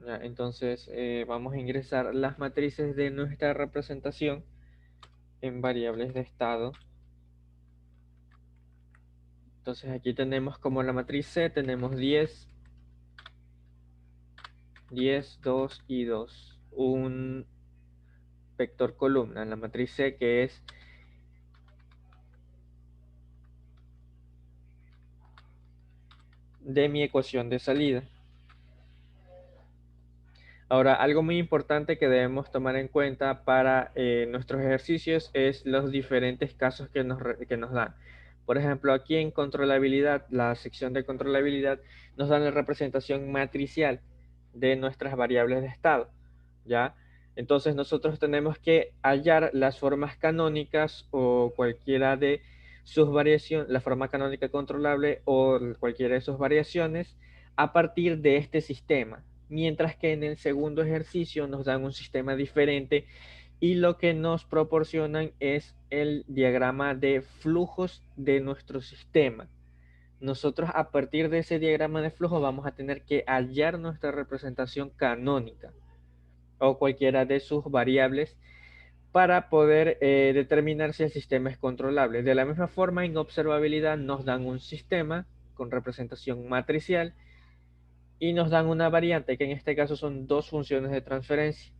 Ya, entonces vamos a ingresar las matrices de nuestra representación en variables de estado. Entonces aquí tenemos como la matriz C, tenemos 10, 10, 2 y 2. Un vector columna en la matriz C que es de mi ecuación de salida. Ahora, algo muy importante que debemos tomar en cuenta para nuestros ejercicios es los diferentes casos que nos dan. Por ejemplo, aquí en controlabilidad, la sección de controlabilidad, nos dan la representación matricial de nuestras variables de estado, ¿ya? Entonces nosotros tenemos que hallar las formas canónicas o cualquiera de sus variaciones, la forma canónica controlable o cualquiera de sus variaciones a partir de este sistema, mientras que en el segundo ejercicio nos dan un sistema diferente y lo que nos proporcionan es el diagrama de flujos de nuestro sistema. Nosotros a partir de ese diagrama de flujo vamos a tener que hallar nuestra representación canónica o cualquiera de sus variables para poder determinar si el sistema es controlable. De la misma forma, en observabilidad nos dan un sistema con representación matricial y nos dan una variante que en este caso son dos funciones de transferencia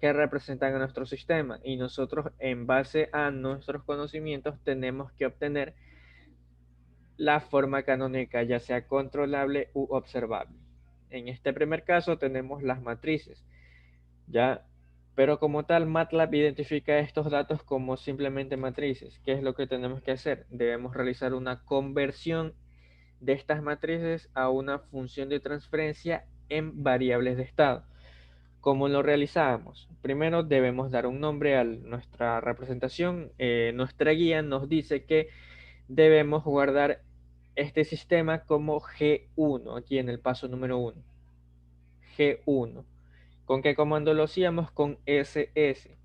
que representan a nuestro sistema y nosotros en base a nuestros conocimientos tenemos que obtener la forma canónica ya sea controlable u observable. En este primer caso tenemos las matrices, ya, pero como tal MATLAB identifica estos datos como simplemente matrices. ¿Qué es lo que tenemos que hacer? Debemos realizar una conversión de estas matrices a una función de transferencia en variables de estado. ¿Cómo lo realizamos? Primero debemos dar un nombre a nuestra representación. Nuestra guía nos dice que debemos guardar este sistema como G1, aquí en el paso número 1. G1. ¿Con qué comando lo hacíamos? Con SS.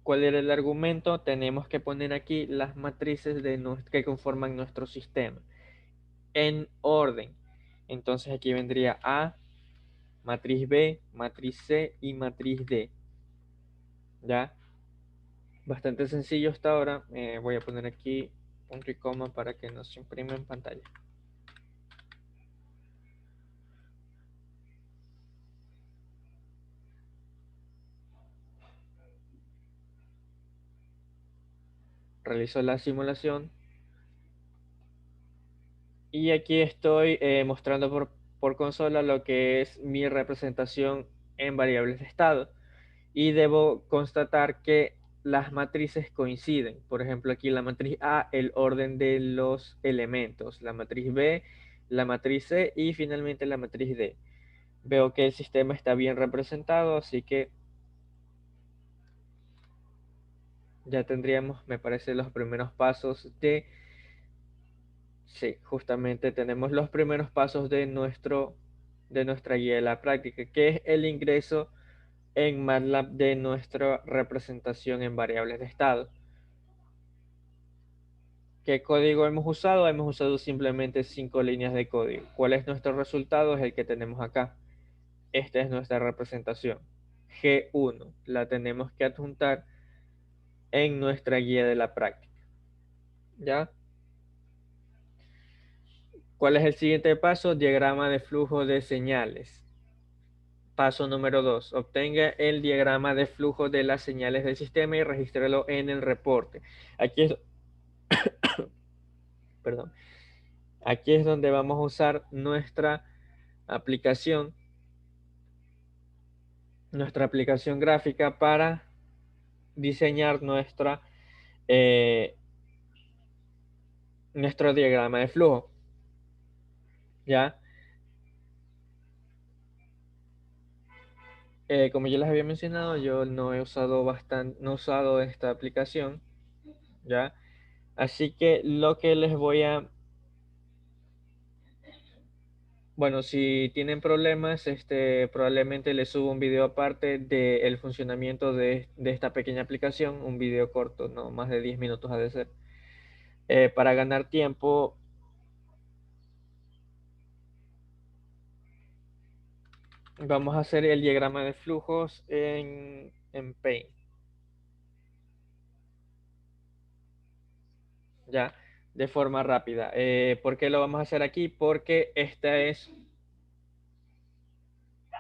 ¿Cuál era el argumento? Tenemos que poner aquí las matrices que conforman nuestro sistema en orden. Entonces aquí vendría A, matriz B, matriz C y matriz D. ¿Ya? Bastante sencillo hasta ahora. Voy a poner aquí punto y coma para que nos imprima en pantalla. Realizo la simulación. Y aquí estoy mostrando por consola lo que es mi representación en variables de estado. Y debo constatar que las matrices coinciden. Por ejemplo, aquí la matriz A, el orden de los elementos. La matriz B, la matriz C y finalmente la matriz D. Veo que el sistema está bien representado, así que ya tendríamos, me parece, los primeros pasos de... Sí, justamente tenemos los primeros pasos de nuestra guía de la práctica, que es el ingreso en MATLAB de nuestra representación en variables de estado. ¿Qué código hemos usado? Hemos usado simplemente 5 líneas de código. ¿Cuál es nuestro resultado? Es el que tenemos acá. Esta es nuestra representación. G1. La tenemos que adjuntar en nuestra guía de la práctica. ¿Ya? ¿Cuál es el siguiente paso? Diagrama de flujo de señales. Paso número 2. Obtenga el diagrama de flujo de las señales del sistema y regístrelo en el reporte. Aquí es, perdón, aquí es donde vamos a usar nuestra aplicación gráfica para diseñar eh, nuestro diagrama de flujo. ¿Ya? Como ya les había mencionado, yo no he usado no he usado esta aplicación, ¿ya? Así que lo que les voy a... Bueno, si tienen problemas, probablemente les subo un video aparte del funcionamiento de esta pequeña aplicación, un video corto, no más de 10 minutos ha de ser. Para ganar tiempo, Vamos a hacer el diagrama de flujos en Paint. Ya, de forma rápida. ¿Por qué lo vamos a hacer aquí? Porque esta es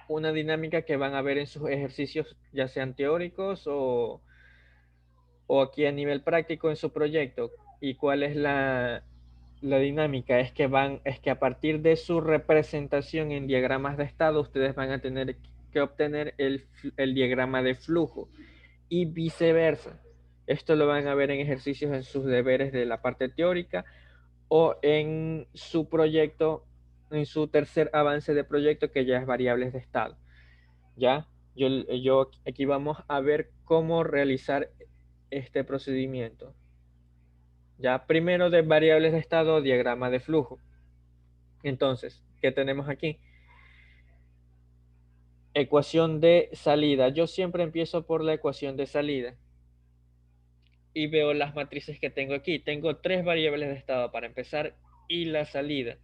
una dinámica que van a ver en sus ejercicios, ya sean teóricos o aquí a nivel práctico en su proyecto. ¿Y cuál es la dinámica? Es que a partir de su representación en diagramas de estado, ustedes van a tener que obtener el diagrama de flujo y viceversa. Esto lo van a ver en ejercicios en sus deberes de la parte teórica o en su proyecto, en su tercer avance de proyecto que ya es variables de estado. ¿Ya? Yo aquí vamos a ver cómo realizar este procedimiento. Ya, primero de variables de estado, diagrama de flujo. Entonces, ¿qué tenemos aquí? Ecuación de salida. Yo siempre empiezo por la ecuación de salida y veo las matrices que tengo aquí. Tengo tres variables de estado para empezar y la salida.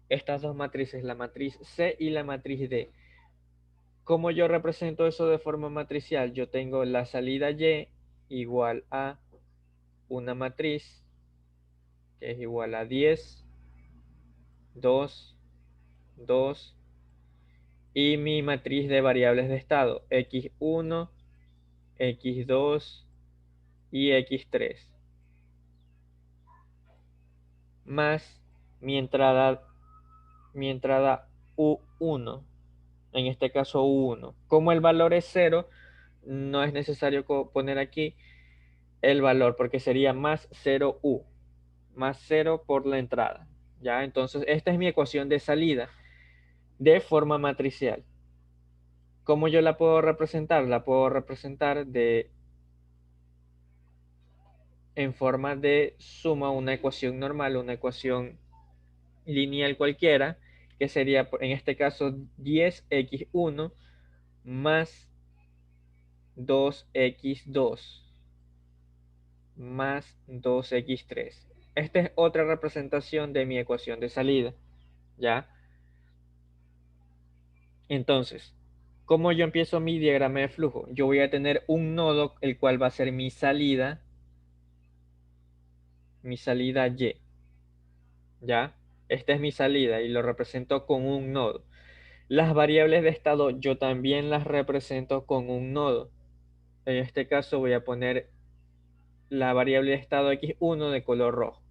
Estas dos matrices, la matriz C y la matriz D. ¿Cómo yo represento eso de forma matricial? Yo tengo la salida Y igual a una matriz que es igual a 10, 2, 2 y mi matriz de variables de estado x1, x2 y x3 más mi entrada U1, en este caso U1. Como el valor es 0, no es necesario poner aquí el valor porque sería más 0U, más 0 por la entrada. ¿Ya? Entonces, esta es mi ecuación de salida de forma matricial. ¿Cómo yo la puedo representar? La puedo representar en forma de suma, una ecuación normal, una ecuación lineal cualquiera, que sería en este caso 10x1 más 2x2 más 2x3. Esta es otra representación de mi ecuación de salida, ¿ya? Entonces, ¿cómo yo empiezo mi diagrama de flujo? Yo voy a tener un nodo, el cual va a ser mi salida Y, ¿ya? Esta es mi salida y lo represento con un nodo. Las variables de estado yo también las represento con un nodo. En este caso voy a poner la variable de estado x1 de color rojo,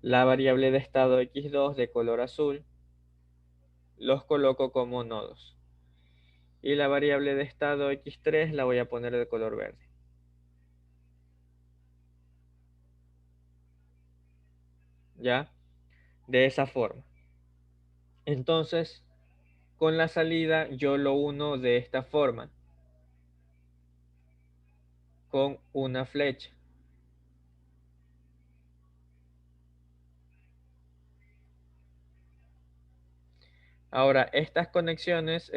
la variable de estado x2 de color azul, los coloco como nodos. Y la variable de estado x3 la voy a poner de color verde. ¿Ya? De esa forma. Entonces, con la salida yo lo uno de esta forma, con una flecha. Ahora, estas conexiones,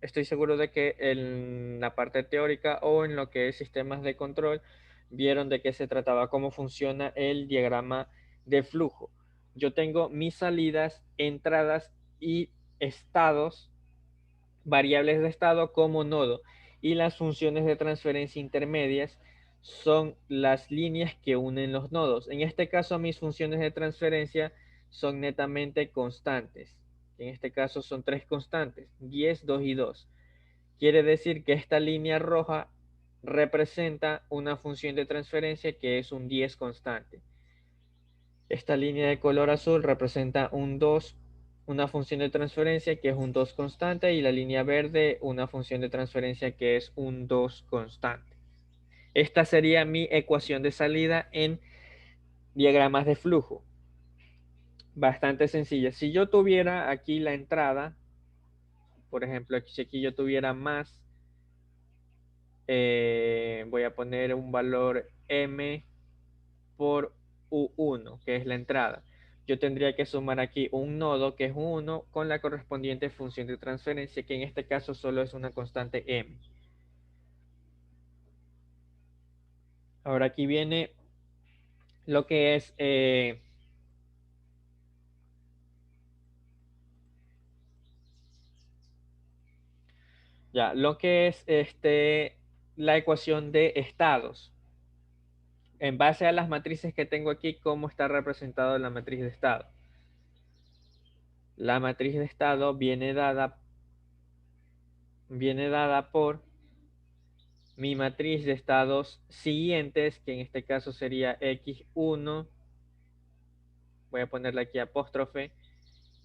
estoy seguro de que en la parte teórica o en lo que es sistemas de control, vieron de qué se trataba, cómo funciona el diagrama de flujo. Yo tengo mis salidas, entradas y estados, variables de estado como nodo. Y las funciones de transferencia intermedias son las líneas que unen los nodos. En este caso, mis funciones de transferencia son netamente constantes. En este caso son tres constantes, 10, 2 y 2. Quiere decir que esta línea roja representa una función de transferencia que es un 10 constante. Esta línea de color azul representa un 2, una función de transferencia que es un 2 constante, y la línea verde una función de transferencia que es un 2 constante. Esta sería mi ecuación de salida en diagramas de flujo. Bastante sencilla. Si yo tuviera aquí la entrada, por ejemplo, si aquí yo tuviera más, voy a poner un valor m por U1, que es la entrada. Yo tendría que sumar aquí un nodo, que es 1, con la correspondiente función de transferencia, que en este caso solo es una constante m. Ahora aquí viene lo que es Ya, lo que es la ecuación de estados. En base a las matrices que tengo aquí, ¿cómo está representado la matriz de estado? La matriz de estado viene dada por mi matriz de estados siguientes, que en este caso sería x1, voy a ponerle aquí apóstrofe,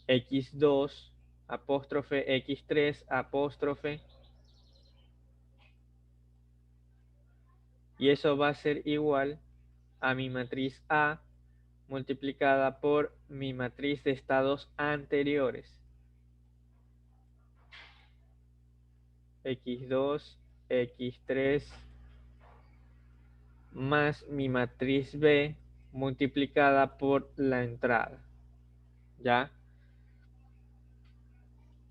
x2, apóstrofe, x3, apóstrofe, y eso va a ser igual a mi matriz A multiplicada por mi matriz de estados anteriores, x2, x3, más mi matriz B multiplicada por la entrada, ¿ya?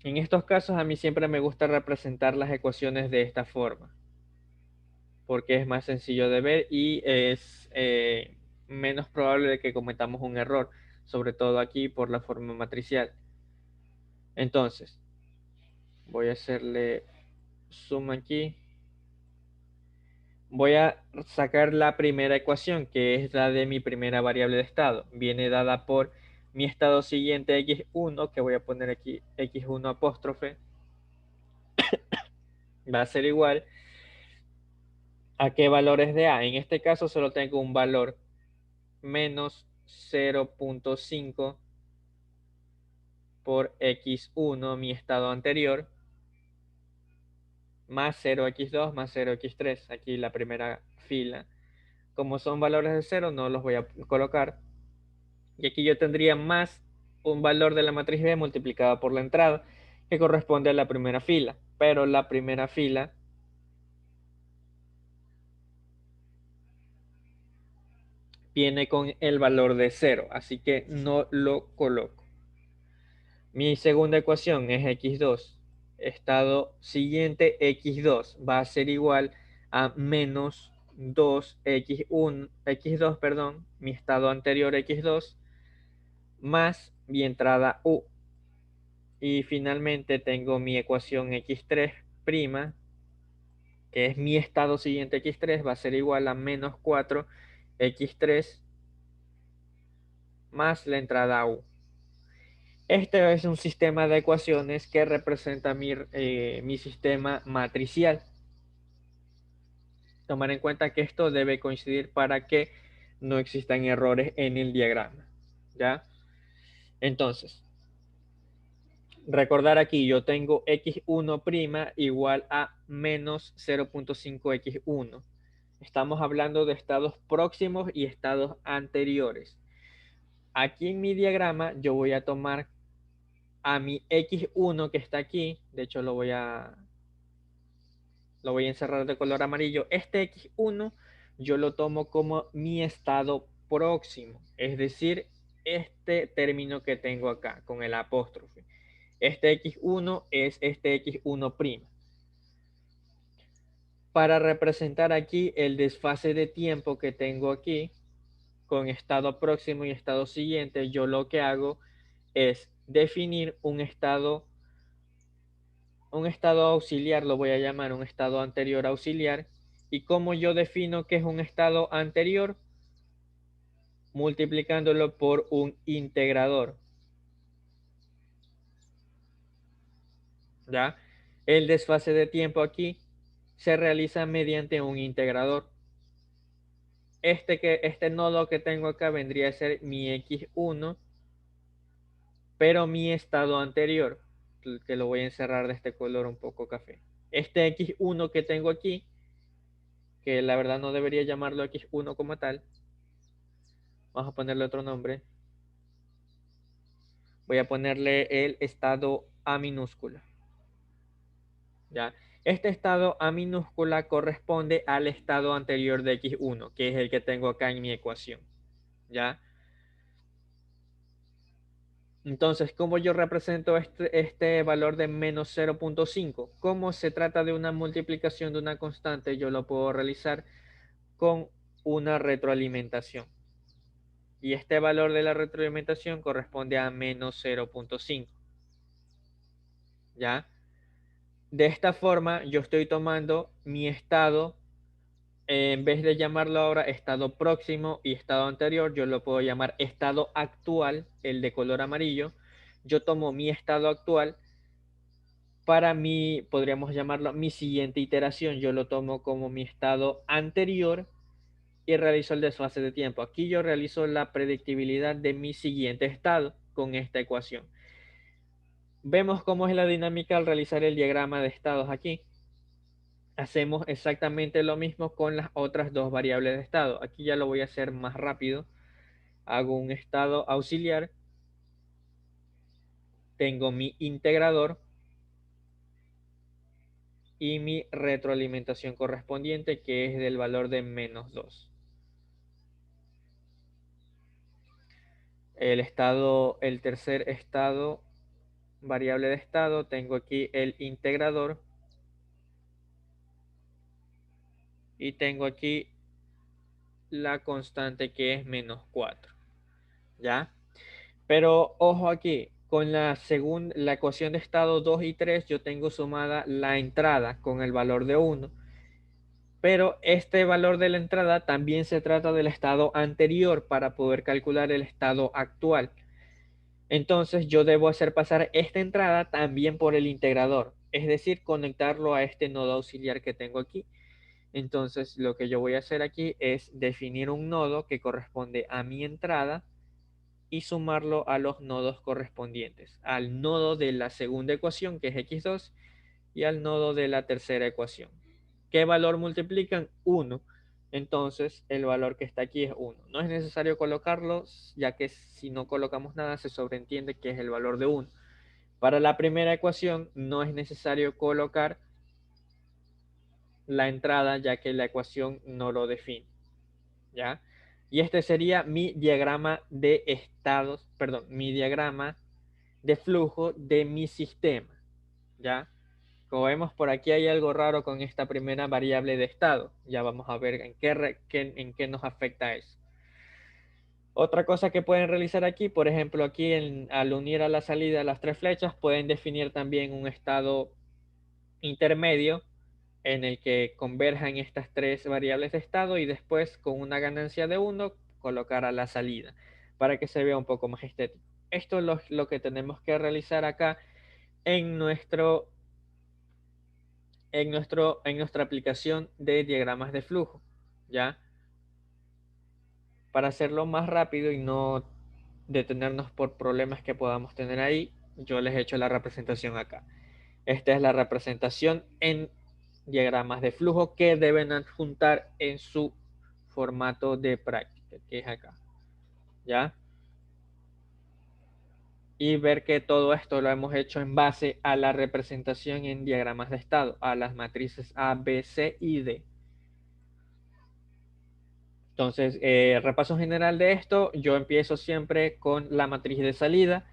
En estos casos a mí siempre me gusta representar las ecuaciones de esta forma, porque es más sencillo de ver y es menos probable de que cometamos un error, sobre todo aquí por la forma matricial. Entonces, voy a hacerle zoom aquí. Voy a sacar la primera ecuación, que es la de mi primera variable de estado. Viene dada por mi estado siguiente x1, que voy a poner aquí x1 apóstrofe. Va a ser igual a qué valores de A. En este caso solo tengo un valor menos 0.5 por x1, mi estado anterior, más 0x2 más 0x3, aquí la primera fila. Como son valores de 0, no los voy a colocar. Y aquí yo tendría más un valor de la matriz B multiplicado por la entrada, que corresponde a la primera fila. Pero la primera fila viene con el valor de 0, así que no lo coloco. Mi segunda ecuación es x2. Estado siguiente x2 va a ser igual a menos 2x1, x2, perdón, mi estado anterior x2, más mi entrada u. Y finalmente tengo mi ecuación x3', que es mi estado siguiente x3, va a ser igual a menos 4x3 más la entrada u. Este es un sistema de ecuaciones que representa mi sistema matricial. Tomar en cuenta que esto debe coincidir para que no existan errores en el diagrama. ¿Ya? Entonces, recordar aquí, yo tengo x1' igual a menos 0.5x1. Estamos hablando de estados próximos y estados anteriores. Aquí en mi diagrama yo voy a tomar a mi x1 que está aquí, de hecho lo voy a encerrar de color amarillo. Este x1 yo lo tomo como mi estado próximo, es decir, este término que tengo acá con el apóstrofe. Este x1 es este x1'. Para representar aquí el desfase de tiempo que tengo aquí con estado próximo y estado siguiente, yo lo que hago es definir un estado auxiliar, lo voy a llamar un estado anterior auxiliar. ¿Y cómo yo defino que es un estado anterior? Multiplicándolo por un integrador. ¿Ya? El desfase de tiempo aquí se realiza mediante un integrador. Este nodo que tengo acá vendría a ser mi x1, pero mi estado anterior, que lo voy a encerrar de este color un poco café. Este x1 que tengo aquí, que la verdad no debería llamarlo x1 como tal, vamos a ponerle otro nombre. Voy a ponerle el estado A minúscula. ¿Ya? Este estado A minúscula corresponde al estado anterior de x1, que es el que tengo acá en mi ecuación. ¿Ya? Entonces, ¿cómo yo represento este valor de menos 0.5? Como se trata de una multiplicación de una constante, yo lo puedo realizar con una retroalimentación. Y este valor de la retroalimentación corresponde a menos 0.5. ¿Ya? De esta forma, yo estoy tomando mi estado, en vez de llamarlo ahora estado próximo y estado anterior, yo lo puedo llamar estado actual, el de color amarillo. Yo tomo mi estado actual para mí, podríamos llamarlo mi siguiente iteración. Yo lo tomo como mi estado anterior y realizo el desfase de tiempo. Aquí yo realizo la predictibilidad de mi siguiente estado con esta ecuación. Vemos cómo es la dinámica al realizar el diagrama de estados aquí. Hacemos exactamente lo mismo con las otras dos variables de estado. Aquí ya lo voy a hacer más rápido. Hago un estado auxiliar. Tengo mi integrador y mi retroalimentación correspondiente, que es del valor de -2. El tercer estado, variable de estado, tengo aquí el integrador y tengo aquí la constante que es -4, ¿ya? Pero ojo aquí, con la ecuación de estado 2 y 3 yo tengo sumada la entrada con el valor de 1, pero este valor de la entrada también se trata del estado anterior para poder calcular el estado actual. Entonces yo debo hacer pasar esta entrada también por el integrador, es decir, conectarlo a este nodo auxiliar que tengo aquí. Entonces lo que yo voy a hacer aquí es definir un nodo que corresponde a mi entrada y sumarlo a los nodos correspondientes, al nodo de la segunda ecuación, que es x2, y al nodo de la tercera ecuación. ¿Qué valor multiplican? 1. Entonces el valor que está aquí es 1. No es necesario colocarlo, ya que si no colocamos nada se sobreentiende que es el valor de 1. Para la primera ecuación no es necesario colocar la entrada, ya que la ecuación no lo define, ¿ya? Y este sería mi diagrama de estados, perdón, mi diagrama de flujo de mi sistema, ¿ya? Como vemos por aquí hay algo raro con esta primera variable de estado. Ya vamos a ver en qué nos afecta eso. Otra cosa que pueden realizar aquí, por ejemplo, aquí al unir a la salida las tres flechas, pueden definir también un estado intermedio en el que converjan estas tres variables de estado y después con una ganancia de 1 colocar a la salida para que se vea un poco más estético. Esto es lo que tenemos que realizar acá en nuestra aplicación de diagramas de flujo, ¿ya? Para hacerlo más rápido y no detenernos por problemas que podamos tener ahí, yo les he hecho la representación acá. Esta es la representación en diagramas de flujo que deben adjuntar en su formato de práctica, que es acá, ¿ya? Y ver que todo esto lo hemos hecho en base a la representación en diagramas de estado, a las matrices A, B, C y D. Entonces, repaso general de esto, yo empiezo siempre con la matriz de salida,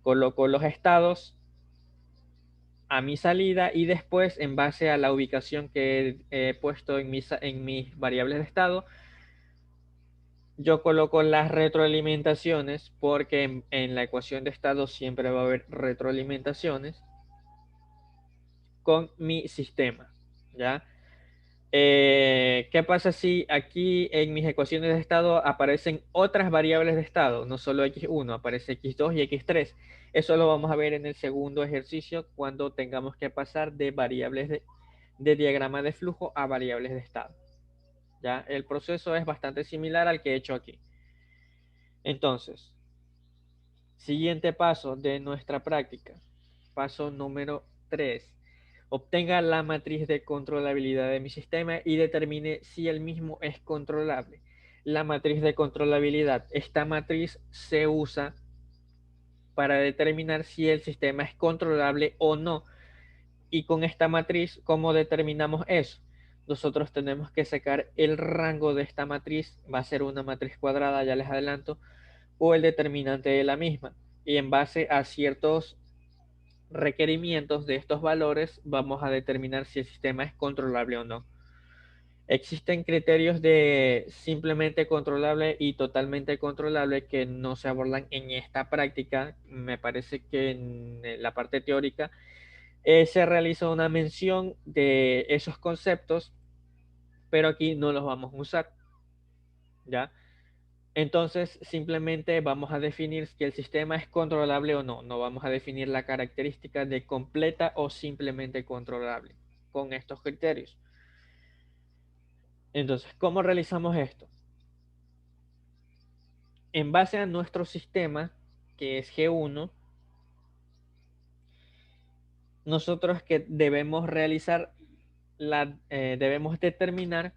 coloco los estados a mi salida y después, en base a la ubicación que he puesto en mis variables de estado, yo coloco las retroalimentaciones porque en la ecuación de estado siempre va a haber retroalimentaciones con mi sistema, ¿ya? ¿Qué pasa si aquí en mis ecuaciones de estado aparecen otras variables de estado? No solo x1, aparece x2 y x3. Eso lo vamos a ver en el segundo ejercicio cuando tengamos que pasar de variables de diagrama de flujo a variables de estado. ¿Ya? El proceso es bastante similar al que he hecho aquí. Entonces, siguiente paso de nuestra práctica. Paso número 3. Obtenga la matriz de controlabilidad de mi sistema y determine si el mismo es controlable. La matriz de controlabilidad. Esta matriz se usa para determinar si el sistema es controlable o no. Y con esta matriz, ¿cómo determinamos eso? Nosotros tenemos que sacar el rango de esta matriz. Va a ser una matriz cuadrada, ya les adelanto, o el determinante de la misma. Y en base a ciertos requerimientos de estos valores, vamos a determinar si el sistema es controlable o no. Existen criterios de simplemente controlable y totalmente controlable que no se abordan en esta práctica. Me parece que en la parte teórica se realiza una mención de esos conceptos, pero aquí no los vamos a usar, ¿ya? Entonces, simplemente vamos a definir si el sistema es controlable o no. No vamos a definir la característica de completa o simplemente controlable con estos criterios. Entonces, ¿cómo realizamos esto? En base a nuestro sistema, que es G1, nosotros que debemos realizar, debemos determinar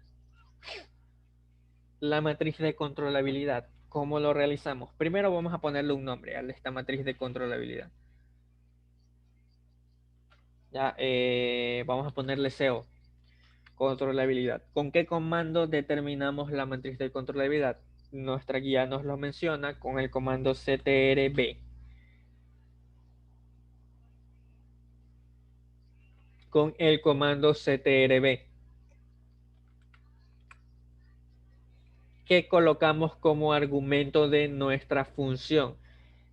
la matriz de controlabilidad. ¿Cómo lo realizamos? Primero vamos a ponerle un nombre a esta matriz de controlabilidad. Ya, vamos a ponerle CO, controlabilidad. ¿Con qué comando determinamos la matriz de controlabilidad? Nuestra guía nos lo menciona con el comando ctrb. Con el comando ctrb, que colocamos como argumento de nuestra función.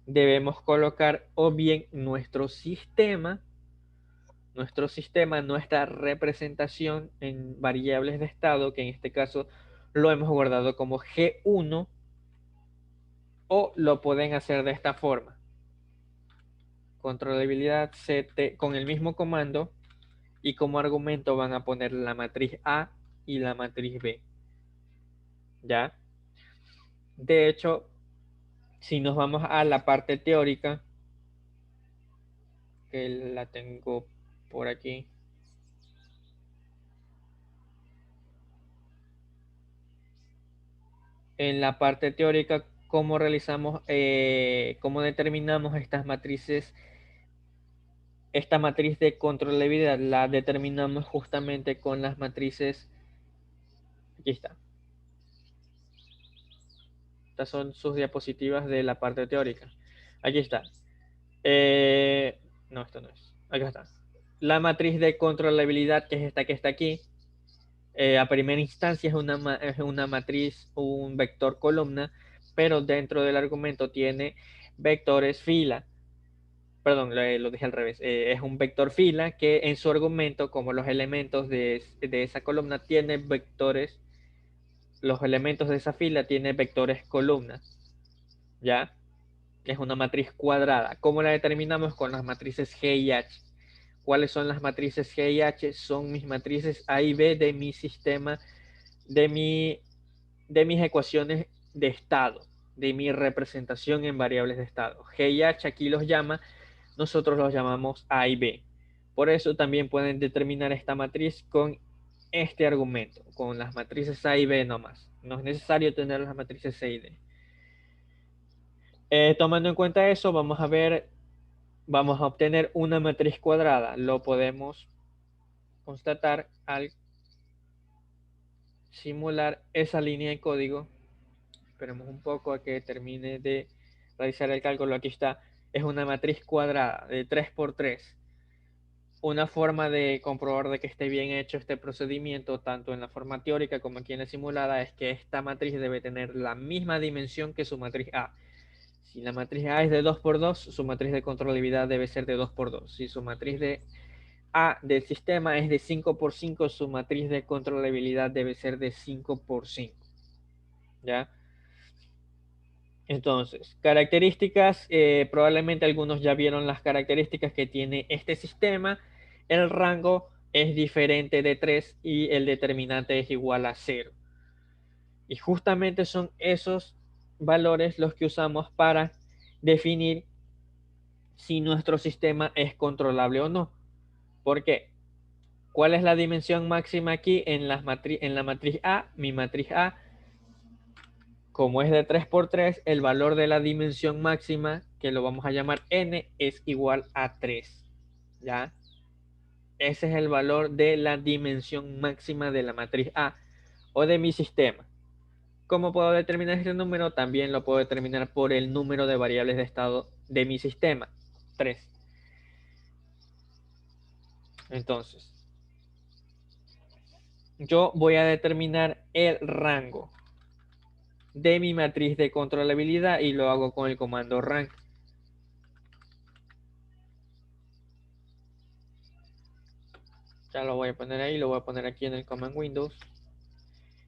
Debemos colocar o bien nuestra representación en variables de estado, que en este caso lo hemos guardado como G1, o lo pueden hacer de esta forma. Controlabilidad CT con el mismo comando, y como argumento van a poner la matriz A y la matriz B. ¿Ya? De hecho, si nos vamos a la parte teórica, que la tengo por aquí. En la parte teórica, cómo realizamos, cómo determinamos estas matrices. Esta matriz de controlabilidad la determinamos justamente con las matrices. Aquí está. Estas son sus diapositivas de la parte teórica. Aquí está. No, esto no es. Acá está. La matriz de controlabilidad, que es esta que está aquí, a primera instancia es una matriz, un vector columna, pero dentro del argumento tiene vectores fila. Perdón, lo dije al revés. Es un vector fila que en su argumento, como los elementos de esa columna, tiene vectores. Los elementos de esa fila tienen vectores columna. ¿Ya? Es una matriz cuadrada. ¿Cómo la determinamos? Con las matrices G y H. ¿Cuáles son las matrices G y H? Son mis matrices A y B de mi sistema, de mis ecuaciones de estado, de mi representación en variables de estado. G y H aquí nosotros los llamamos A y B. Por eso también pueden determinar esta matriz con este argumento, con las matrices A y B nomás. No es necesario tener las matrices C y D. Tomando en cuenta eso, vamos a obtener una matriz cuadrada. Lo podemos constatar al simular esa línea de código. Esperemos un poco a que termine de realizar el cálculo. Aquí está. Es una matriz cuadrada de 3 por 3. Una forma de comprobar de que esté bien hecho este procedimiento, tanto en la forma teórica como aquí en la simulada, es que esta matriz debe tener la misma dimensión que su matriz A. Si la matriz A es de 2 por 2, su matriz de controlabilidad debe ser de 2 por 2. Si su matriz de A del sistema es de 5 por 5, su matriz de controlabilidad debe ser de 5 por 5. ¿Ya? Entonces, características, probablemente algunos ya vieron las características que tiene este sistema. El rango es diferente de 3 y el determinante es igual a 0. Y justamente son esos valores los que usamos para definir si nuestro sistema es controlable o no. ¿Por qué? ¿Cuál es la dimensión máxima aquí en la matriz A? Mi matriz A, como es de 3 por 3, el valor de la dimensión máxima, que lo vamos a llamar n, es igual a 3. ¿Ya? Ese es el valor de la dimensión máxima de la matriz A o de mi sistema. ¿Cómo puedo determinar este número? También lo puedo determinar por el número de variables de estado de mi sistema, 3. Entonces, yo voy a determinar el rango de mi matriz de controlabilidad y lo hago con el comando rank. Ya lo voy a poner ahí, lo voy a poner aquí en el Command Windows.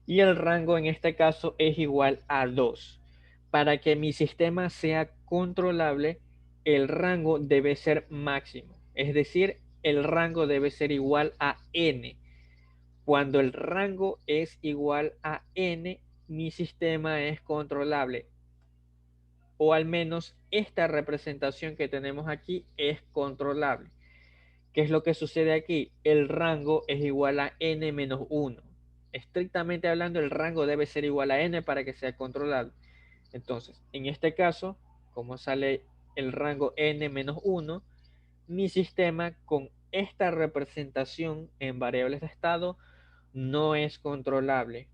Y el rango en este caso es igual a 2. Para que mi sistema sea controlable, el rango debe ser máximo. Es decir, el rango debe ser igual a n. Cuando el rango es igual a n, mi sistema es controlable. O al menos esta representación que tenemos aquí es controlable. ¿Qué es lo que sucede aquí? El rango es igual a n menos 1. Estrictamente hablando, el rango debe ser igual a n para que sea controlable. Entonces, en este caso, como sale el rango n menos 1, mi sistema con esta representación en variables de estado no es controlable.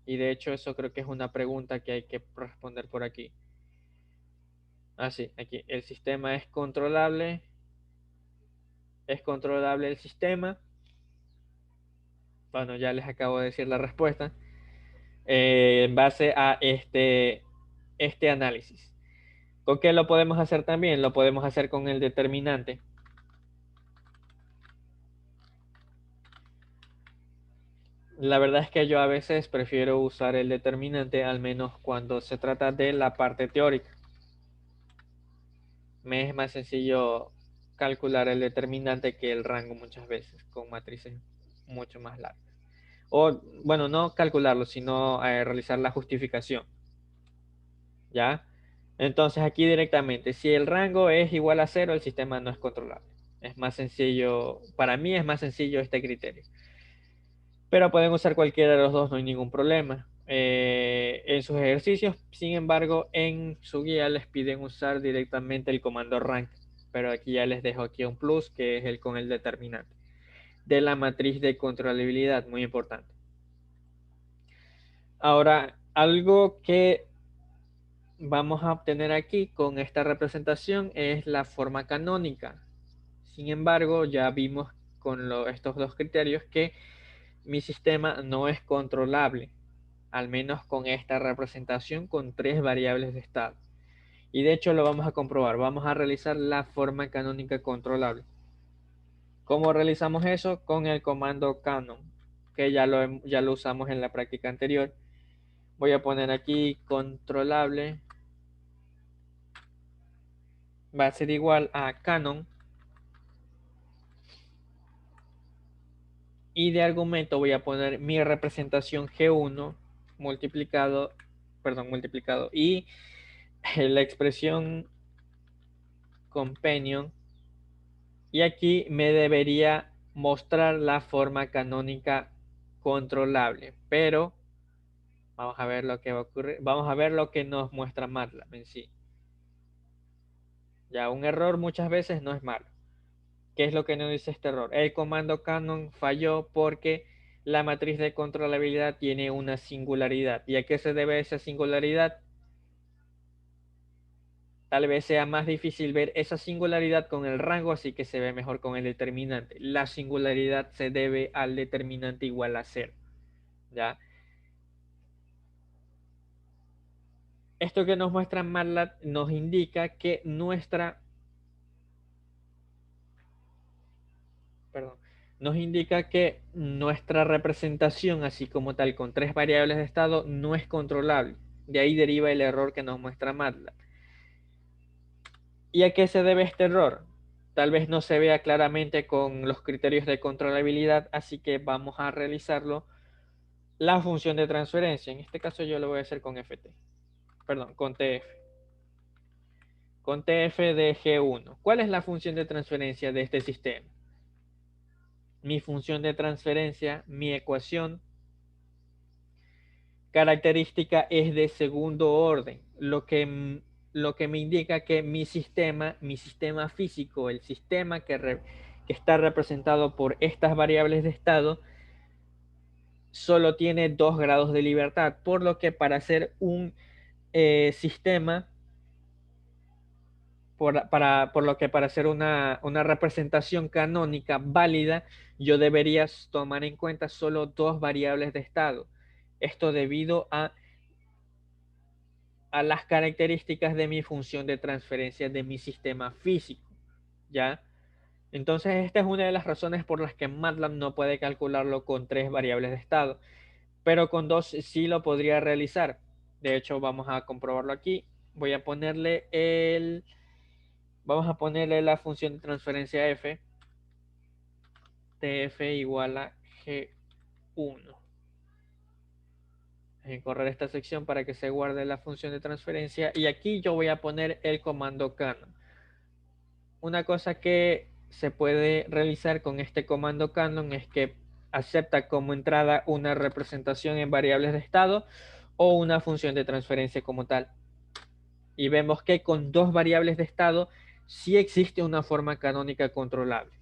Y de hecho, eso creo que es una pregunta que hay que responder por aquí. Así, aquí, el sistema es controlable el sistema. Bueno, ya les acabo de decir la respuesta. En base a este análisis. ¿Con qué lo podemos hacer también? Lo podemos hacer con el determinante. La verdad es que yo a veces prefiero usar el determinante, al menos cuando se trata de la parte teórica. Me es más sencillo calcular el determinante que el rango muchas veces, con matrices mucho más largas. O, bueno, no calcularlo, sino realizar la justificación. ¿Ya? Entonces aquí directamente, si el rango es igual a 0, el sistema no es controlable. Es más sencillo, para mí es más sencillo este criterio. Pero pueden usar cualquiera de los dos, no hay ningún problema. En sus ejercicios, sin embargo, en su guía les piden usar directamente el comando rank. Pero aquí ya les dejo aquí un plus, que es el con el determinante de la matriz de controlabilidad, muy importante. Ahora, algo que vamos a obtener aquí con esta representación es la forma canónica. Sin embargo, ya vimos con estos dos criterios que mi sistema no es controlable, al menos con esta representación con tres variables de estado. Y de hecho lo vamos a comprobar. Vamos a realizar la forma canónica controlable. ¿Cómo realizamos eso? Con el comando canon, que ya lo usamos en la práctica anterior. Voy a poner aquí controlable. Va a ser igual a canon. Y de argumento voy a poner mi representación G1 multiplicado y la expresión companion. Y aquí me debería mostrar la forma canónica controlable. Pero vamos a ver lo que va a ocurrir. Vamos a ver lo que nos muestra MATLAB en sí. Ya un error muchas veces no es malo. ¿Qué es lo que nos dice este error? El comando canon falló porque la matriz de controlabilidad tiene una singularidad. ¿Y a qué se debe esa singularidad? Tal vez sea más difícil ver esa singularidad con el rango, así que se ve mejor con el determinante. La singularidad se debe al determinante igual a 0. ¿Ya? Esto que nos muestra MATLAB nos indica que nuestra representación, así como tal, con tres variables de estado, no es controlable. De ahí deriva el error que nos muestra MATLAB. ¿Y a qué se debe este error? Tal vez no se vea claramente con los criterios de controlabilidad, así que vamos a realizarlo la función de transferencia. En este caso yo lo voy a hacer con FT. Perdón, con TF. Con TF de G1. ¿Cuál es la función de transferencia de este sistema? Mi función de transferencia, mi ecuación característica es de segundo orden, lo que me indica que mi sistema físico, el sistema que está representado por estas variables de estado, solo tiene 2 grados de libertad, por lo que para hacer un sistema, por lo que para hacer una representación canónica válida, yo debería tomar en cuenta solo 2 variables de estado. Esto debido a las características de mi función de transferencia de mi sistema físico, ¿ya? Entonces, esta es una de las razones por las que MATLAB no puede calcularlo con tres variables de estado, pero con dos sí lo podría realizar. De hecho, vamos a comprobarlo aquí. Voy a ponerle vamos a ponerle la función de transferencia f, tf igual a g1. Correr esta sección para que se guarde la función de transferencia, y aquí yo voy a poner el comando canon. Una cosa que se puede realizar con este comando canon es que acepta como entrada una representación en variables de estado o una función de transferencia como tal. Y vemos que con dos variables de estado sí existe una forma canónica controlable.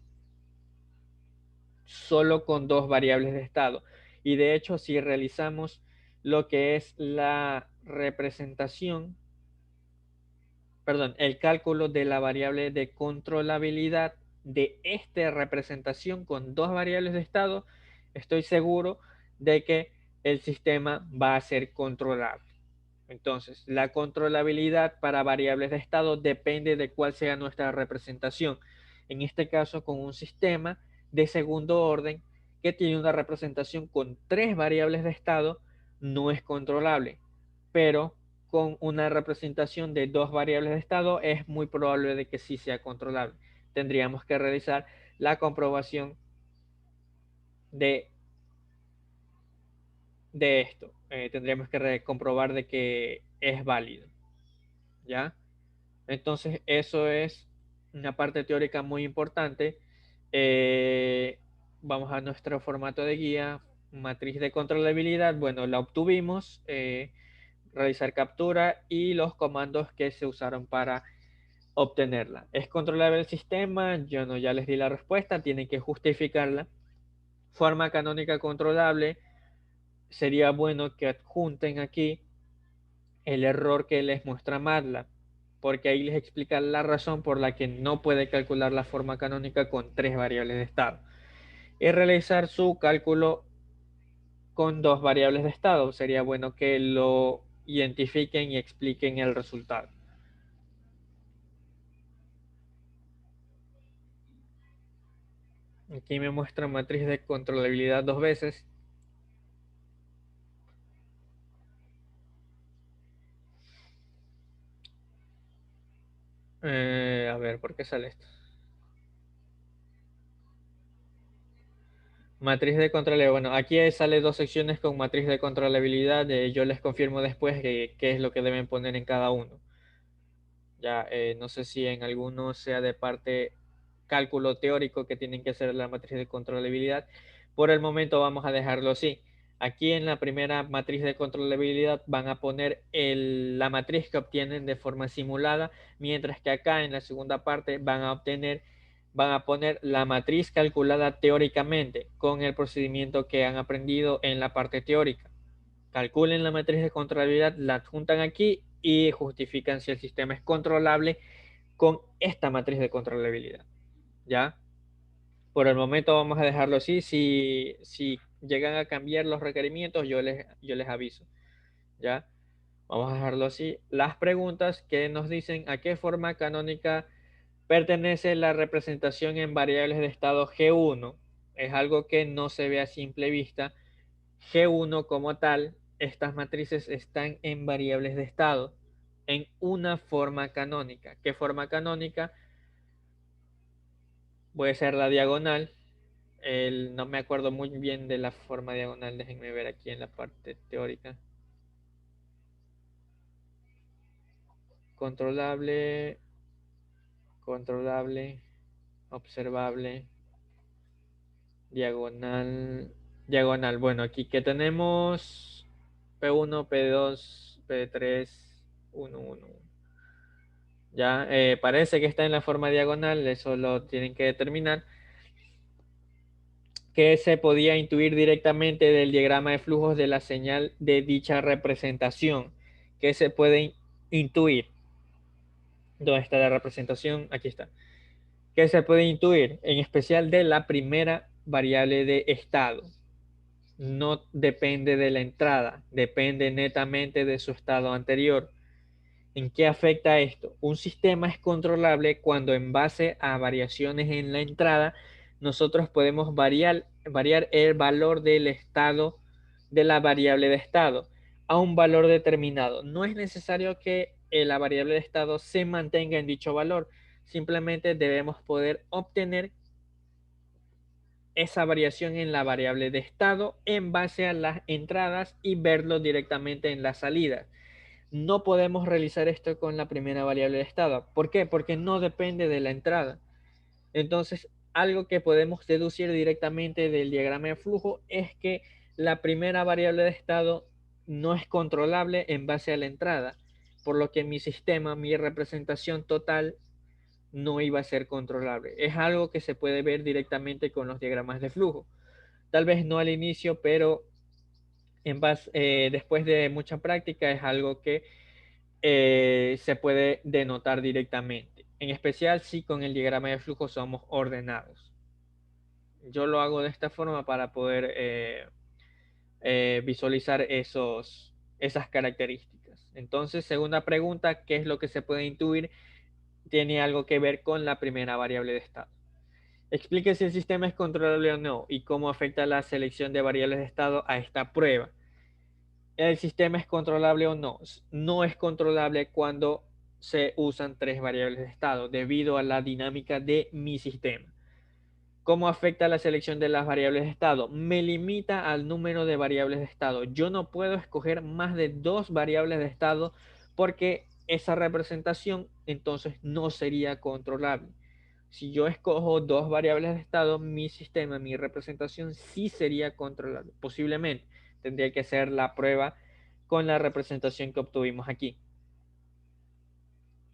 Solo con dos variables de estado. Y de hecho, si realizamos lo que es la representación, perdón, el cálculo de la variable de controlabilidad de esta representación con dos variables de estado, estoy seguro de que el sistema va a ser controlable. Entonces, la controlabilidad para variables de estado depende de cuál sea nuestra representación. En este caso, con un sistema de segundo orden que tiene una representación con tres variables de estado, no es controlable. Pero con una representación de dos variables de estado es muy probable de que sí sea controlable. Tendríamos que realizar la comprobación de, esto. Tendríamos que comprobar de que es válido. ¿Ya? Entonces, eso es una parte teórica muy importante. Eh, Vamos a nuestro formato de guía, matriz de controlabilidad. Bueno, la obtuvimos, realizar captura y los comandos que se usaron para obtenerla. ¿Es controlable el sistema? Yo no, ya les di la respuesta, tienen que justificarla. Forma canónica controlable, sería bueno que adjunten aquí el error que les muestra MATLAB, porque ahí les explica la razón por la que no puede calcular la forma canónica con tres variables de estado. Y realizar su cálculo con dos variables de estado. Sería bueno que lo identifiquen y expliquen el resultado. Aquí me muestra matriz de controlabilidad dos veces. A ver, ¿por qué sale esto? Matriz de controlabilidad. Bueno, aquí sale dos secciones con matriz de controlabilidad. Yo les confirmo después qué es lo que deben poner en cada uno. Ya, no sé si en alguno sea de parte cálculo teórico que tienen que hacer la matriz de controlabilidad. Por el momento vamos a dejarlo así. Aquí en la primera matriz de controlabilidad van a poner la matriz que obtienen de forma simulada, mientras que acá en la segunda parte van a poner la matriz calculada teóricamente con el procedimiento que han aprendido en la parte teórica. Calculen la matriz de controlabilidad, la adjuntan aquí y justifican si el sistema es controlable con esta matriz de controlabilidad. ¿Ya? Por el momento vamos a dejarlo así. Si llegan a cambiar los requerimientos, yo les aviso. ¿Ya? Vamos a dejarlo así. Las preguntas que nos dicen a qué forma canónica pertenece la representación en variables de estado G1. Es algo que no se ve a simple vista. G1 como tal, estas matrices están en variables de estado en una forma canónica. ¿Qué forma canónica? Puede ser la diagonal. No me acuerdo muy bien de la forma diagonal. Déjenme ver aquí en la parte teórica. Controlable, controlable, observable, diagonal, diagonal. Bueno, aquí que tenemos P1, P2, P3, 1, 1. Ya, parece que está en la forma diagonal, eso lo tienen que determinar, que se podía intuir directamente del diagrama de flujos de la señal de dicha representación, que se puede intuir. ¿Dónde está la representación? Aquí está. Que se puede intuir, en especial de la primera variable de estado. No depende de la entrada, depende netamente de su estado anterior. ¿En qué afecta esto? Un sistema es controlable cuando en base a variaciones en la entrada, nosotros podemos variar el valor del estado de la variable de estado a un valor determinado. No es necesario que la variable de estado se mantenga en dicho valor. Simplemente debemos poder obtener esa variación en la variable de estado en base a las entradas y verlo directamente en la salida. No podemos realizar esto con la primera variable de estado. ¿Por qué? Porque no depende de la entrada. Entonces, algo que podemos deducir directamente del diagrama de flujo es que la primera variable de estado no es controlable en base a la entrada, por lo que mi sistema, mi representación total, no iba a ser controlable. Es algo que se puede ver directamente con los diagramas de flujo. Tal vez no al inicio, pero después de mucha práctica es algo que se puede denotar directamente. En especial si con el diagrama de flujo somos ordenados. Yo lo hago de esta forma para poder visualizar esas características. Entonces, segunda pregunta, ¿qué es lo que se puede intuir? Tiene algo que ver con la primera variable de estado. Explique si el sistema es controlable o no y cómo afecta la selección de variables de estado a esta prueba. ¿El sistema es controlable o no? No es controlable cuando se usan tres variables de estado debido a la dinámica de mi sistema. ¿Cómo afecta la selección de las variables de estado? Me limita al número de variables de estado. Yo no puedo escoger más de dos variables de estado porque esa representación entonces no sería controlable. Si yo escojo dos variables de estado, mi sistema, mi representación sí sería controlable. Posiblemente tendría que hacer la prueba con la representación que obtuvimos aquí.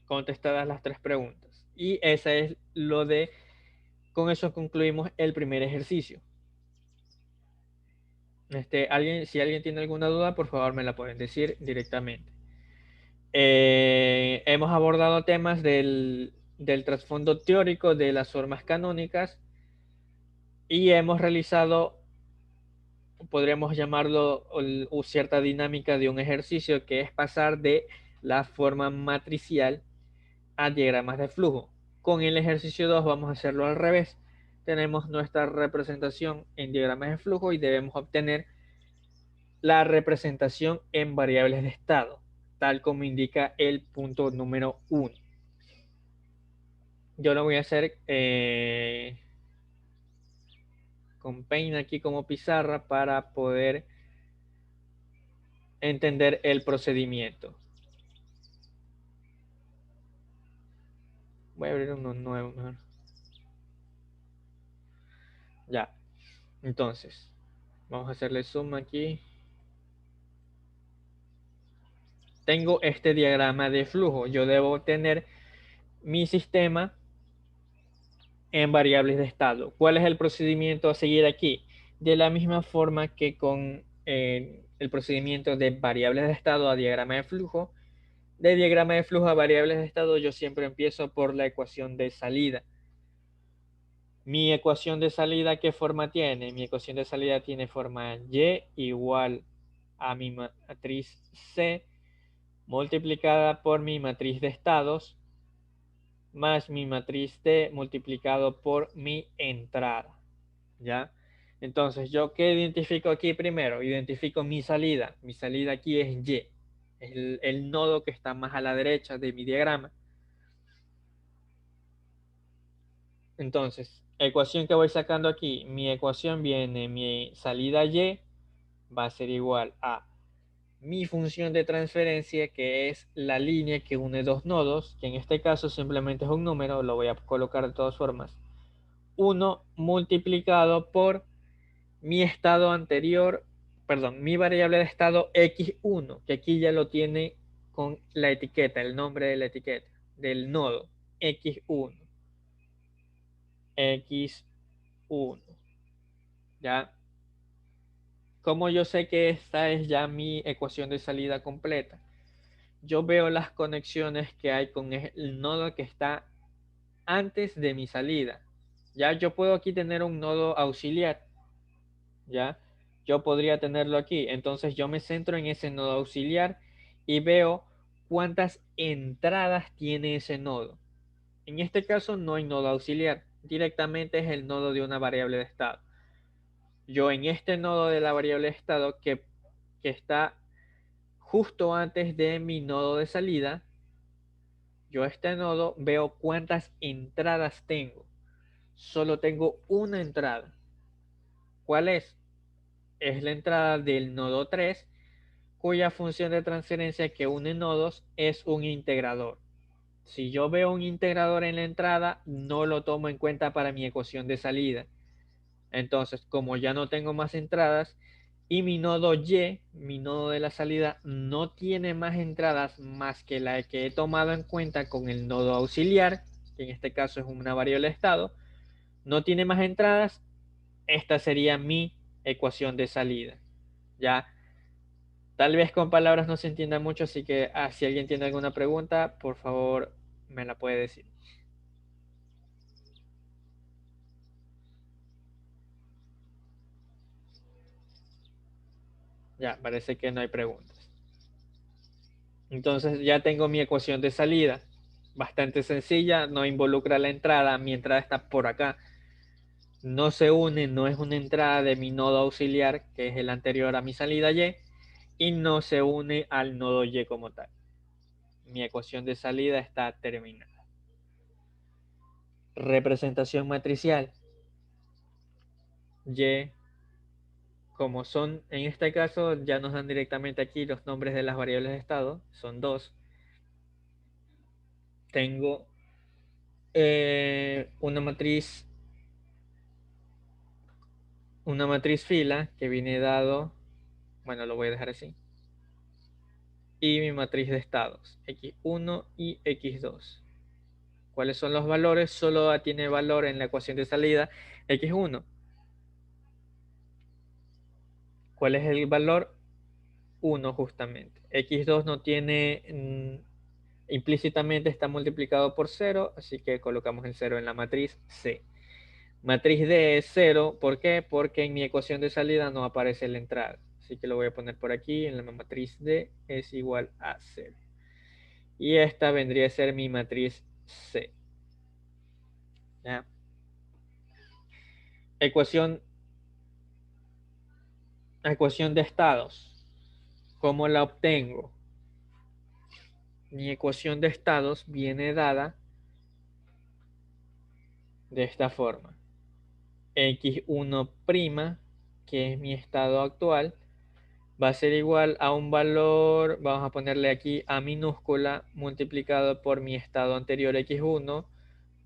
Contestadas las tres preguntas. Y esa es lo de, con eso concluimos el primer ejercicio. Si alguien tiene alguna duda, por favor me la pueden decir directamente. Hemos abordado temas del trasfondo teórico de las formas canónicas y hemos realizado, podríamos llamarlo, cierta dinámica de un ejercicio que es pasar de la forma matricial a diagramas de flujo. Con el ejercicio 2 vamos a hacerlo al revés. Tenemos nuestra representación en diagramas de flujo y debemos obtener la representación en variables de estado, tal como indica el punto número 1. Yo lo voy a hacer con Paint aquí como pizarra para poder entender el procedimiento. Voy a abrir uno nuevo mejor. Ya, entonces, vamos a hacerle zoom aquí. Tengo este diagrama de flujo. Yo debo tener mi sistema en variables de estado. ¿Cuál es el procedimiento a seguir aquí? De la misma forma que con el procedimiento de variables de estado a diagrama de flujo, de diagrama de flujo a variables de estado, yo siempre empiezo por la ecuación de salida. Mi ecuación de salida, ¿qué forma tiene? Mi ecuación de salida tiene forma Y igual a mi matriz C multiplicada por mi matriz de estados más mi matriz T multiplicado por mi entrada. ¿Ya? Entonces, ¿yo qué identifico aquí primero? Identifico mi salida. Mi salida aquí es Y. Es el nodo que está más a la derecha de mi diagrama. Entonces, ecuación que voy sacando aquí. Mi ecuación viene, mi salida Y va a ser igual a mi función de transferencia, que es la línea que une dos nodos, que en este caso simplemente es un número, lo voy a colocar de todas formas. 1 multiplicado por mi estado anterior, perdón, mi variable de estado x1, que aquí ya lo tiene con la etiqueta, el nombre de la etiqueta, del nodo, x1, x1, ¿ya? Como yo sé que esta es ya mi ecuación de salida completa, yo veo las conexiones que hay con el nodo que está antes de mi salida. Ya yo puedo aquí tener un nodo auxiliar, ¿ya? Yo podría tenerlo aquí. Entonces yo me centro en ese nodo auxiliar y veo cuántas entradas tiene ese nodo. En este caso no hay nodo auxiliar, directamente es el nodo de una variable de estado. Yo en este nodo de la variable de estado que está justo antes de mi nodo de salida, yo este nodo veo cuántas entradas tengo. Solo tengo una entrada. ¿Cuál es? Es la entrada del nodo 3, cuya función de transferencia que une nodos es un integrador. Si yo veo un integrador en la entrada, no lo tomo en cuenta para mi ecuación de salida. Entonces, como ya no tengo más entradas y mi nodo Y, mi nodo de la salida, no tiene más entradas más que la que he tomado en cuenta con el nodo auxiliar, que en este caso es una variable de estado, no tiene más entradas, esta sería mi ecuación de salida. Ya, tal vez con palabras no se entienda mucho, así que si alguien tiene alguna pregunta, por favor me la puede decir. Ya, parece que no hay preguntas. Entonces ya tengo mi ecuación de salida. Bastante sencilla, no involucra la entrada. Mi entrada está por acá. No se une, no es una entrada de mi nodo auxiliar, que es el anterior a mi salida Y, y no se une al nodo Y como tal. Mi ecuación de salida está terminada. Representación matricial. Y, como son, en este caso ya nos dan directamente aquí los nombres de las variables de estado, son dos. Tengo una matriz fila que viene dado, bueno, lo voy a dejar así, y mi matriz de estados, x1 y x2. ¿Cuáles son los valores? Solo tiene valor en la ecuación de salida x1. ¿Cuál es el valor? 1 justamente. X2 no tiene, implícitamente está multiplicado por 0, así que colocamos el 0 en la matriz C. Matriz D es 0, ¿por qué? Porque en mi ecuación de salida no aparece la entrada. Así que lo voy a poner por aquí, en la matriz D es igual a 0. Y esta vendría a ser mi matriz C. ¿Ya? Ecuación de estados. ¿Cómo la obtengo? Mi ecuación de estados viene dada de esta forma. X1', que es mi estado actual, va a ser igual a un valor, vamos a ponerle aquí A minúscula, multiplicado por mi estado anterior x1,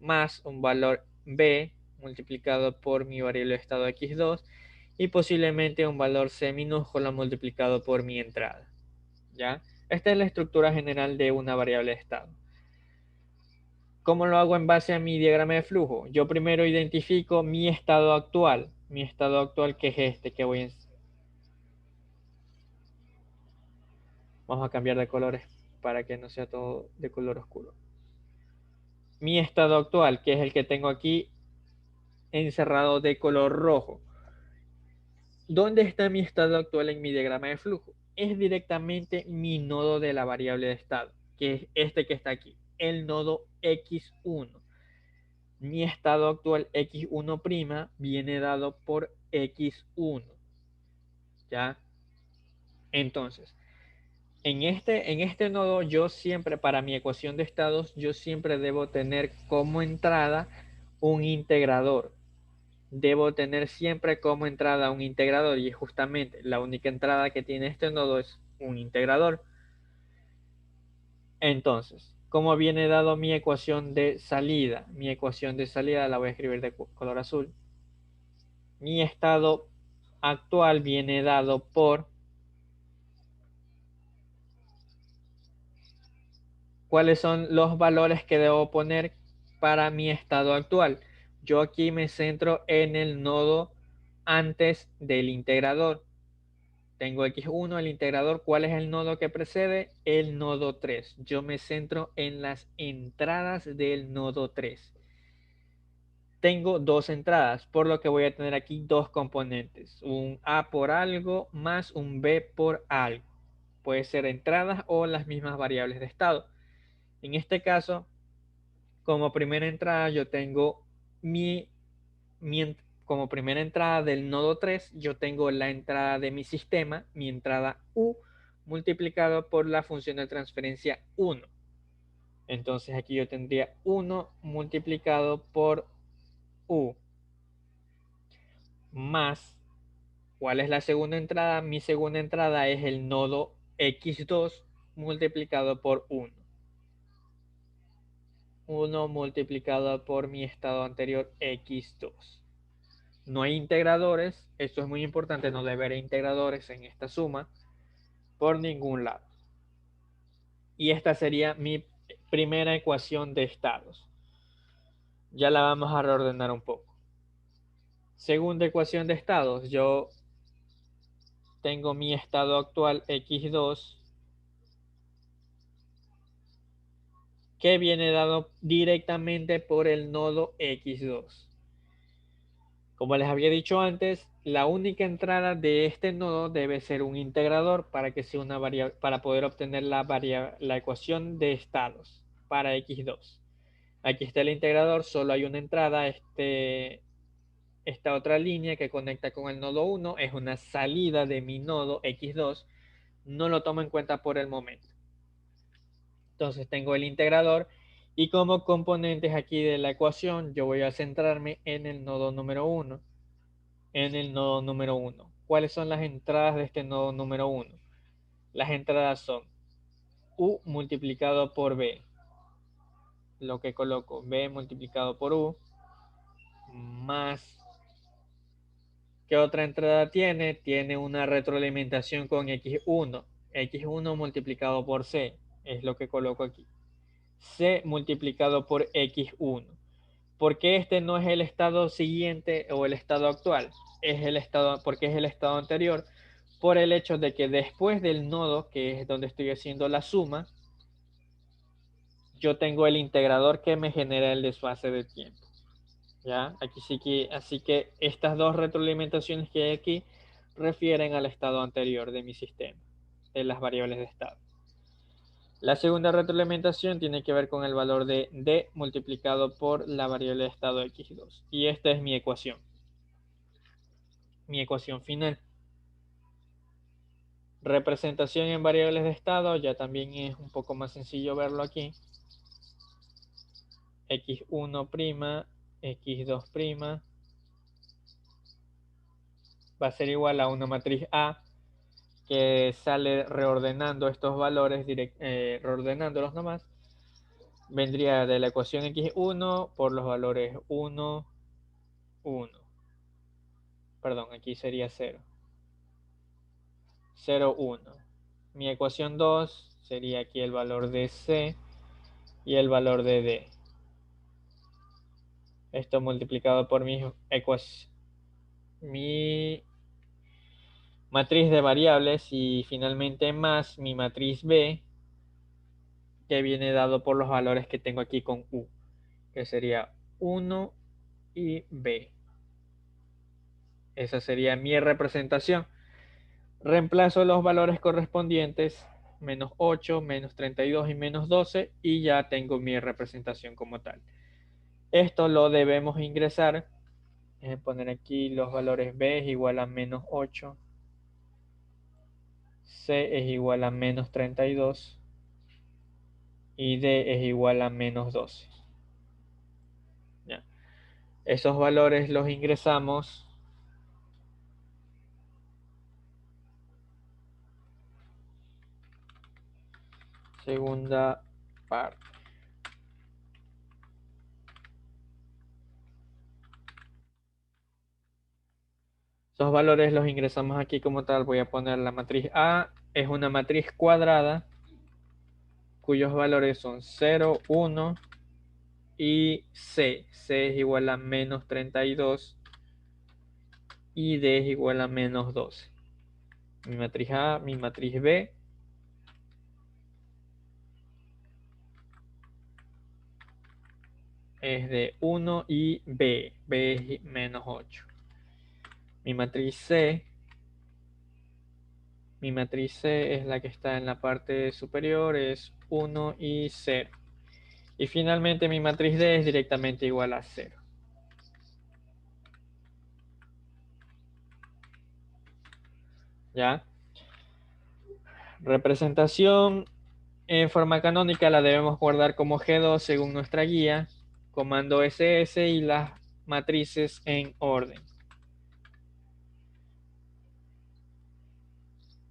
más un valor B multiplicado por mi variable de estado x2, y posiblemente un valor C minúscula multiplicado por mi entrada. ¿Ya? Esta es la estructura general de una variable de estado. ¿Cómo lo hago en base a mi diagrama de flujo? Yo primero identifico mi estado actual. Mi estado actual, que es este, que voy a... Vamos a cambiar de colores para que no sea todo de color oscuro. Mi estado actual, que es el que tengo aquí encerrado de color rojo. ¿Dónde está mi estado actual en mi diagrama de flujo? Es directamente mi nodo de la variable de estado, que es este que está aquí, el nodo x1. Mi estado actual x1' viene dado por x1. ¿Ya? Entonces, en este nodo yo siempre, para mi ecuación de estados, yo siempre debo tener como entrada un integrador. Debo tener siempre como entrada un integrador, y justamente la única entrada que tiene este nodo es un integrador. Entonces, ¿cómo viene dado mi ecuación de salida? Mi ecuación de salida la voy a escribir de color azul. Mi estado actual viene dado por... ¿Cuáles son los valores que debo poner para mi estado actual? Yo aquí me centro en el nodo antes del integrador. Tengo x1, el integrador. ¿Cuál es el nodo que precede? El nodo 3. Yo me centro en las entradas del nodo 3. Tengo dos entradas, por lo que voy a tener aquí dos componentes. Un A por algo más un B por algo. Puede ser entradas o las mismas variables de estado. En este caso, como primera entrada yo tengo como primera entrada del nodo 3, yo tengo la entrada de mi sistema, mi entrada U, multiplicado por la función de transferencia 1. Entonces aquí yo tendría 1 multiplicado por U más, ¿cuál es la segunda entrada? Mi segunda entrada es el nodo X2 multiplicado por 1. 1 multiplicado por mi estado anterior X2. No hay integradores, esto es muy importante, no debe haber integradores en esta suma por ningún lado. Y esta sería mi primera ecuación de estados. Ya la vamos a reordenar un poco. Segunda ecuación de estados, yo tengo mi estado actual X2 que viene dado directamente por el nodo X2. Como les había dicho antes, la única entrada de este nodo debe ser un integrador para que sea una variable, para poder obtener la ecuación de estados para X2. Aquí está el integrador, solo hay una entrada, esta otra línea que conecta con el nodo 1 es una salida de mi nodo X2, no lo tomo en cuenta por el momento. Entonces tengo el integrador y como componentes aquí de la ecuación yo voy a centrarme en el nodo número 1. ¿Cuáles son las entradas de este nodo número 1? Las entradas son U multiplicado por B. Lo que coloco, B multiplicado por U, más, ¿qué otra entrada tiene? Tiene una retroalimentación con X1. X1 multiplicado por C, es lo que coloco aquí. C multiplicado por X1. ¿Por qué este no es el estado siguiente o el estado actual? Porque es el estado anterior, por el hecho de que después del nodo, que es donde estoy haciendo la suma, yo tengo el integrador que me genera el desfase de tiempo. ¿Ya? Aquí sí que, así que estas dos retroalimentaciones que hay aquí refieren al estado anterior de mi sistema, de las variables de estado. La segunda retroalimentación tiene que ver con el valor de D multiplicado por la variable de estado X2. Y esta es mi ecuación final. Representación en variables de estado, ya también es un poco más sencillo verlo aquí. X1', X2' va a ser igual a una matriz A que sale reordenando estos valores, reordenándolos nomás. Vendría de la ecuación X1 por los valores 1, 1. Perdón, aquí sería 0. 0, 1. Mi ecuación 2 sería aquí el valor de C y el valor de D. Esto multiplicado por mi matriz de variables y finalmente más mi matriz B, que viene dado por los valores que tengo aquí con U, que sería 1 y B. Esa sería mi representación. Reemplazo los valores correspondientes, menos 8, menos 32 y menos 12, y ya tengo mi representación como tal. Esto lo debemos ingresar. Poner aquí los valores B es igual a menos 8, C es igual a menos 32 y D es igual a menos 12. ¿Ya? Esos valores los ingresamos segunda parte. Esos valores los ingresamos aquí como tal. Voy a poner la matriz A. Es una matriz cuadrada cuyos valores son 0, 1 y C. C es igual a menos 32 y D es igual a menos 12. Mi matriz A, mi matriz B. Es de 1 y B. B es menos 8. Mi matriz C Mi matriz C es la que está en la parte superior, es 1 y 0. Y finalmente mi matriz D es directamente igual a 0. ¿Ya? Representación en forma canónica la debemos guardar como G2 según nuestra guía, comando SS y las matrices en orden.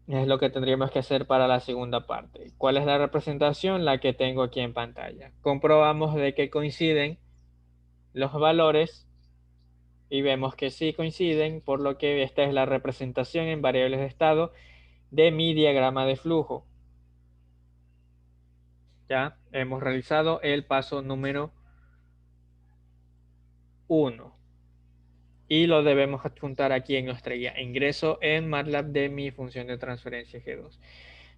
Es lo que tendríamos que hacer para la segunda parte. ¿Cuál es la representación? La que tengo aquí en pantalla. Comprobamos de que coinciden los valores y vemos que sí coinciden, por lo que esta es la representación en variables de estado de mi diagrama de flujo. Ya hemos realizado el paso número 1 y lo debemos adjuntar aquí en nuestra guía. Ingreso en MATLAB de mi función de transferencia G2.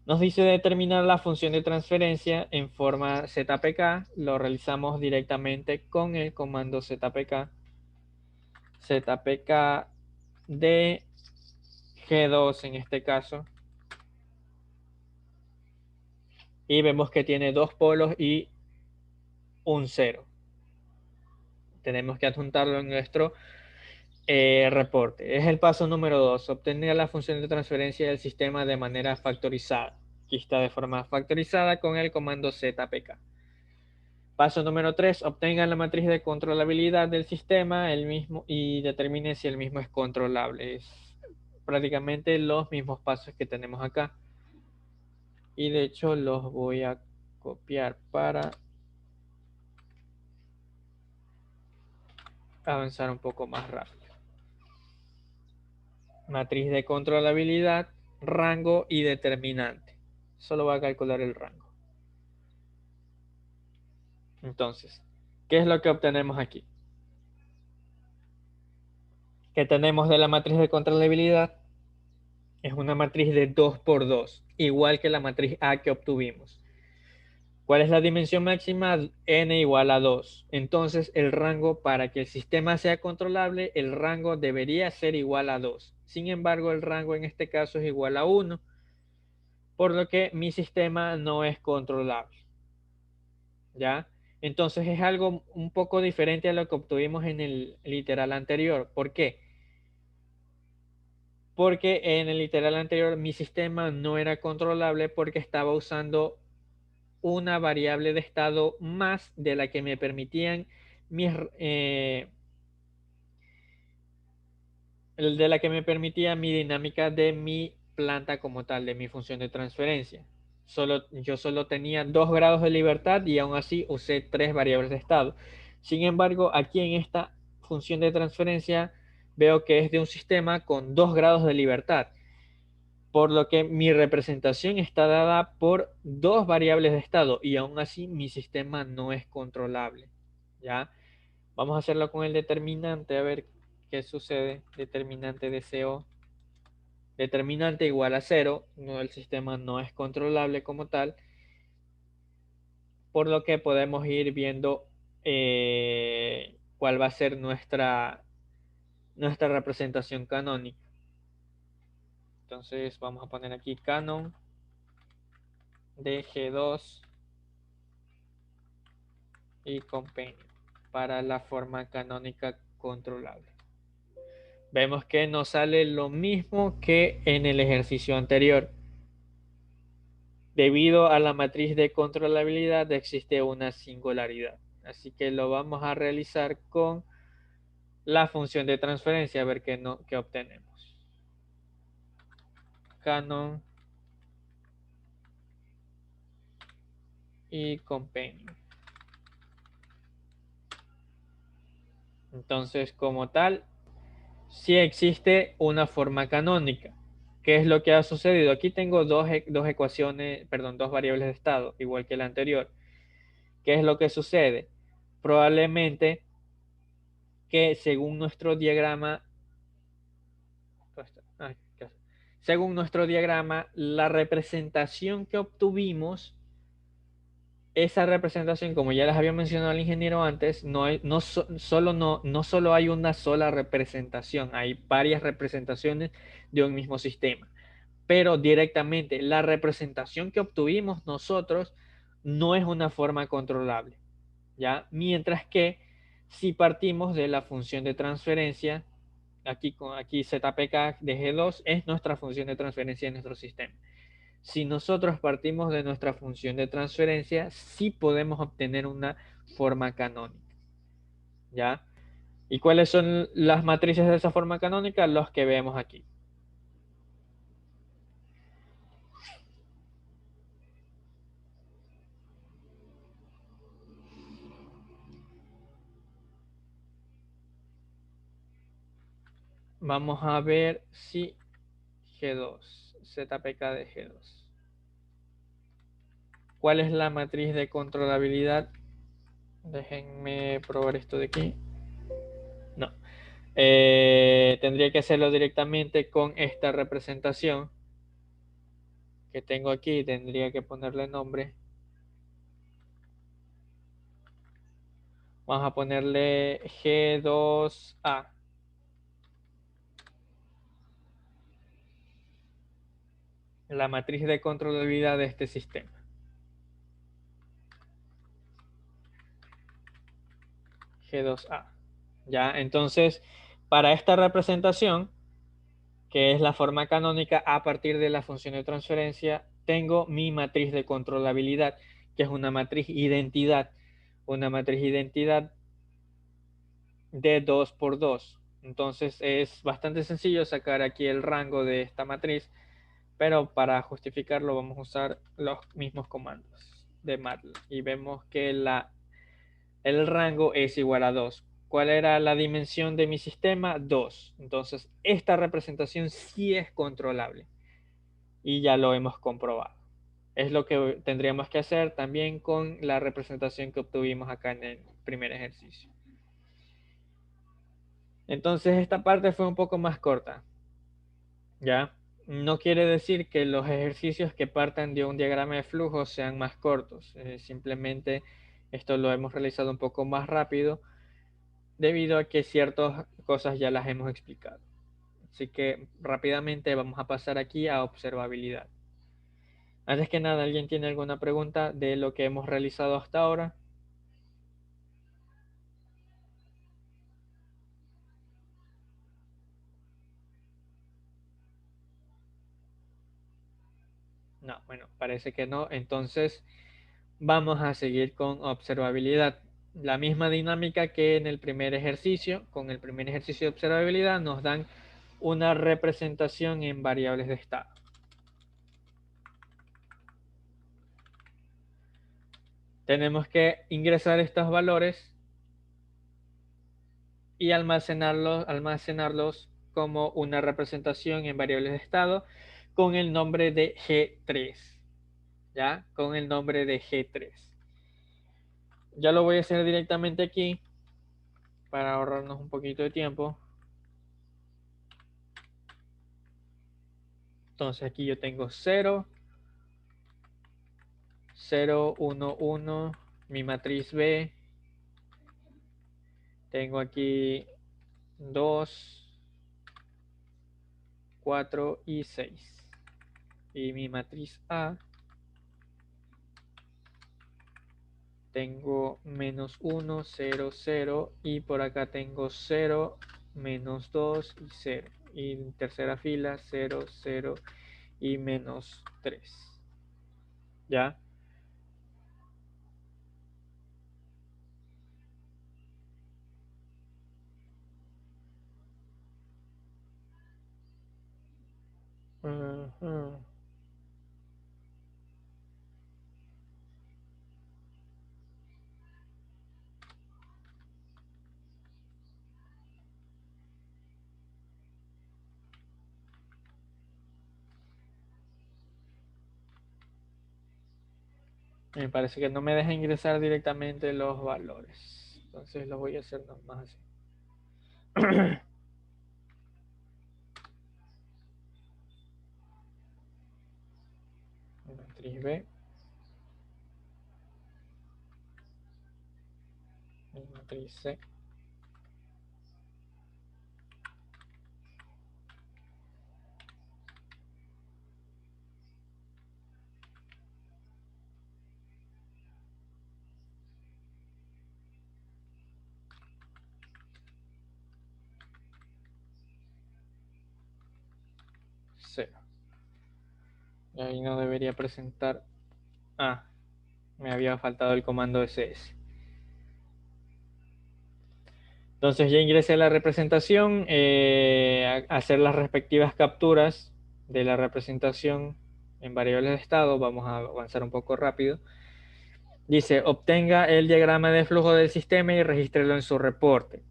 Nos dice determinar la función de transferencia en forma ZPK. Lo realizamos directamente con el comando ZPK. ZPK de G2 en este caso. Y vemos que tiene dos polos y un cero. Tenemos que adjuntarlo en nuestro reporte. Es el paso número 2. Obtener la función de transferencia del sistema de manera factorizada. Aquí está de forma factorizada con el comando ZPK. Paso número 3. Obtengan la matriz de controlabilidad del sistema y determine si el mismo es controlable. Es prácticamente los mismos pasos que tenemos acá. Y de hecho los voy a copiar para avanzar un poco más rápido. Matriz de controlabilidad, rango y determinante. Solo va a calcular el rango. Entonces, ¿qué es lo que obtenemos aquí? Que tenemos de la matriz de controlabilidad es una matriz de 2 por 2, igual que la matriz A que obtuvimos. ¿Cuál es la dimensión máxima? N igual a 2. Entonces, el rango para que el sistema sea controlable, el rango debería ser igual a 2. Sin embargo, el rango en este caso es igual a 1, por lo que mi sistema no es controlable. ¿Ya? Entonces es algo un poco diferente a lo que obtuvimos en el literal anterior. ¿Por qué? Porque en el literal anterior mi sistema no era controlable porque estaba usando una variable de estado más de la que me permitían mis, de la que me permitía mi dinámica de mi planta como tal, de mi función de transferencia. Yo solo tenía 2 grados de libertad y aún así usé 3 variables de estado. Sin embargo, aquí en esta función de transferencia veo que es de un sistema con 2 grados de libertad, por lo que mi representación está dada por 2 variables de estado y aún así mi sistema no es controlable. ¿Ya? Vamos a hacerlo con el determinante, a ver qué sucede. Determinante de CO. Determinante igual a 0. No, el sistema no es controlable como tal. Por lo que podemos ir viendo cuál va a ser nuestra representación canónica. Entonces vamos a poner aquí canon de G2 y compendio para la forma canónica controlable. Vemos que nos sale lo mismo que en el ejercicio anterior. Debido a la matriz de controlabilidad existe una singularidad. Así que lo vamos a realizar con la función de transferencia a ver qué obtenemos. Canon y compendio. Entonces, como tal, sí existe una forma canónica. ¿Qué es lo que ha sucedido? Aquí tengo dos ecuaciones, perdón, dos variables de estado, igual que la anterior. ¿Qué es lo que sucede? Probablemente que según nuestro diagrama, la representación que obtuvimos, esa representación, como ya les había mencionado al ingeniero antes, no solo hay una sola representación, hay varias representaciones de un mismo sistema. pero directamente la representación que obtuvimos nosotros no es una forma controlable, ¿ya? Mientras que si partimos de la función de transferencia, aquí ZPK de G2 es nuestra función de transferencia en nuestro sistema. Si nosotros partimos de nuestra función de transferencia, sí podemos obtener una forma canónica, ¿ya? ¿Y cuáles son las matrices de esa forma canónica? Los que vemos aquí. Vamos a ver si G2, ZPK de G2. ¿Cuál es la matriz de controlabilidad? Déjenme probar esto de aquí. No. Tendría que hacerlo directamente con esta representación que tengo aquí. Tendría que ponerle nombre. Vamos a ponerle G2A. La matriz de controlabilidad de este sistema. G2A. ¿Ya? Entonces, para esta representación, que es la forma canónica a partir de la función de transferencia, tengo mi matriz de controlabilidad, que es una matriz identidad. Una matriz identidad de 2 por 2. Entonces es bastante sencillo sacar aquí el rango de esta matriz, pero para justificarlo vamos a usar los mismos comandos de MATLAB y vemos que el rango es igual a 2. ¿Cuál era la dimensión de mi sistema? 2. Entonces esta representación sí es controlable y ya lo hemos comprobado. Es lo que tendríamos que hacer también con la representación que obtuvimos acá en el primer ejercicio. Entonces esta parte fue un poco más corta, ¿ya? No quiere decir que los ejercicios que partan de un diagrama de flujo sean más cortos. Simplemente esto lo hemos realizado un poco más rápido debido a que ciertas cosas ya las hemos explicado. Así que rápidamente vamos a pasar aquí a observabilidad. Antes que nada, ¿alguien tiene alguna pregunta de lo que hemos realizado hasta ahora? No, bueno, parece que no. Entonces vamos a seguir con observabilidad. La misma dinámica que en el primer ejercicio. Con el primer ejercicio de observabilidad nos dan una representación en variables de estado. Tenemos que ingresar estos valores y almacenarlos como una representación en variables de estado con el nombre de G3. ¿Ya? Con el nombre de G3. Ya lo voy a hacer directamente aquí para ahorrarnos un poquito de tiempo. Entonces aquí yo tengo 0, 0, 1, 1, mi matriz B. Tengo aquí 2, 4 y 6. Y mi matriz A tengo menos 1, 0, 0. Y por acá tengo 0, menos 2 y 0. Y en tercera fila 0, 0 y menos 3. ¿Ya? Ujú. Me parece que no me deja ingresar directamente los valores. Entonces lo voy a hacer nomás así. Matriz B. Matriz C. 0. Y ahí no debería presentar. Ah, me había faltado el comando ss. Entonces ya ingresé a la representación, hacer las respectivas capturas de la representación en variables de estado. Vamos a avanzar un poco rápido. Dice, obtenga el diagrama de flujo del sistema y regístrelo en su reporte.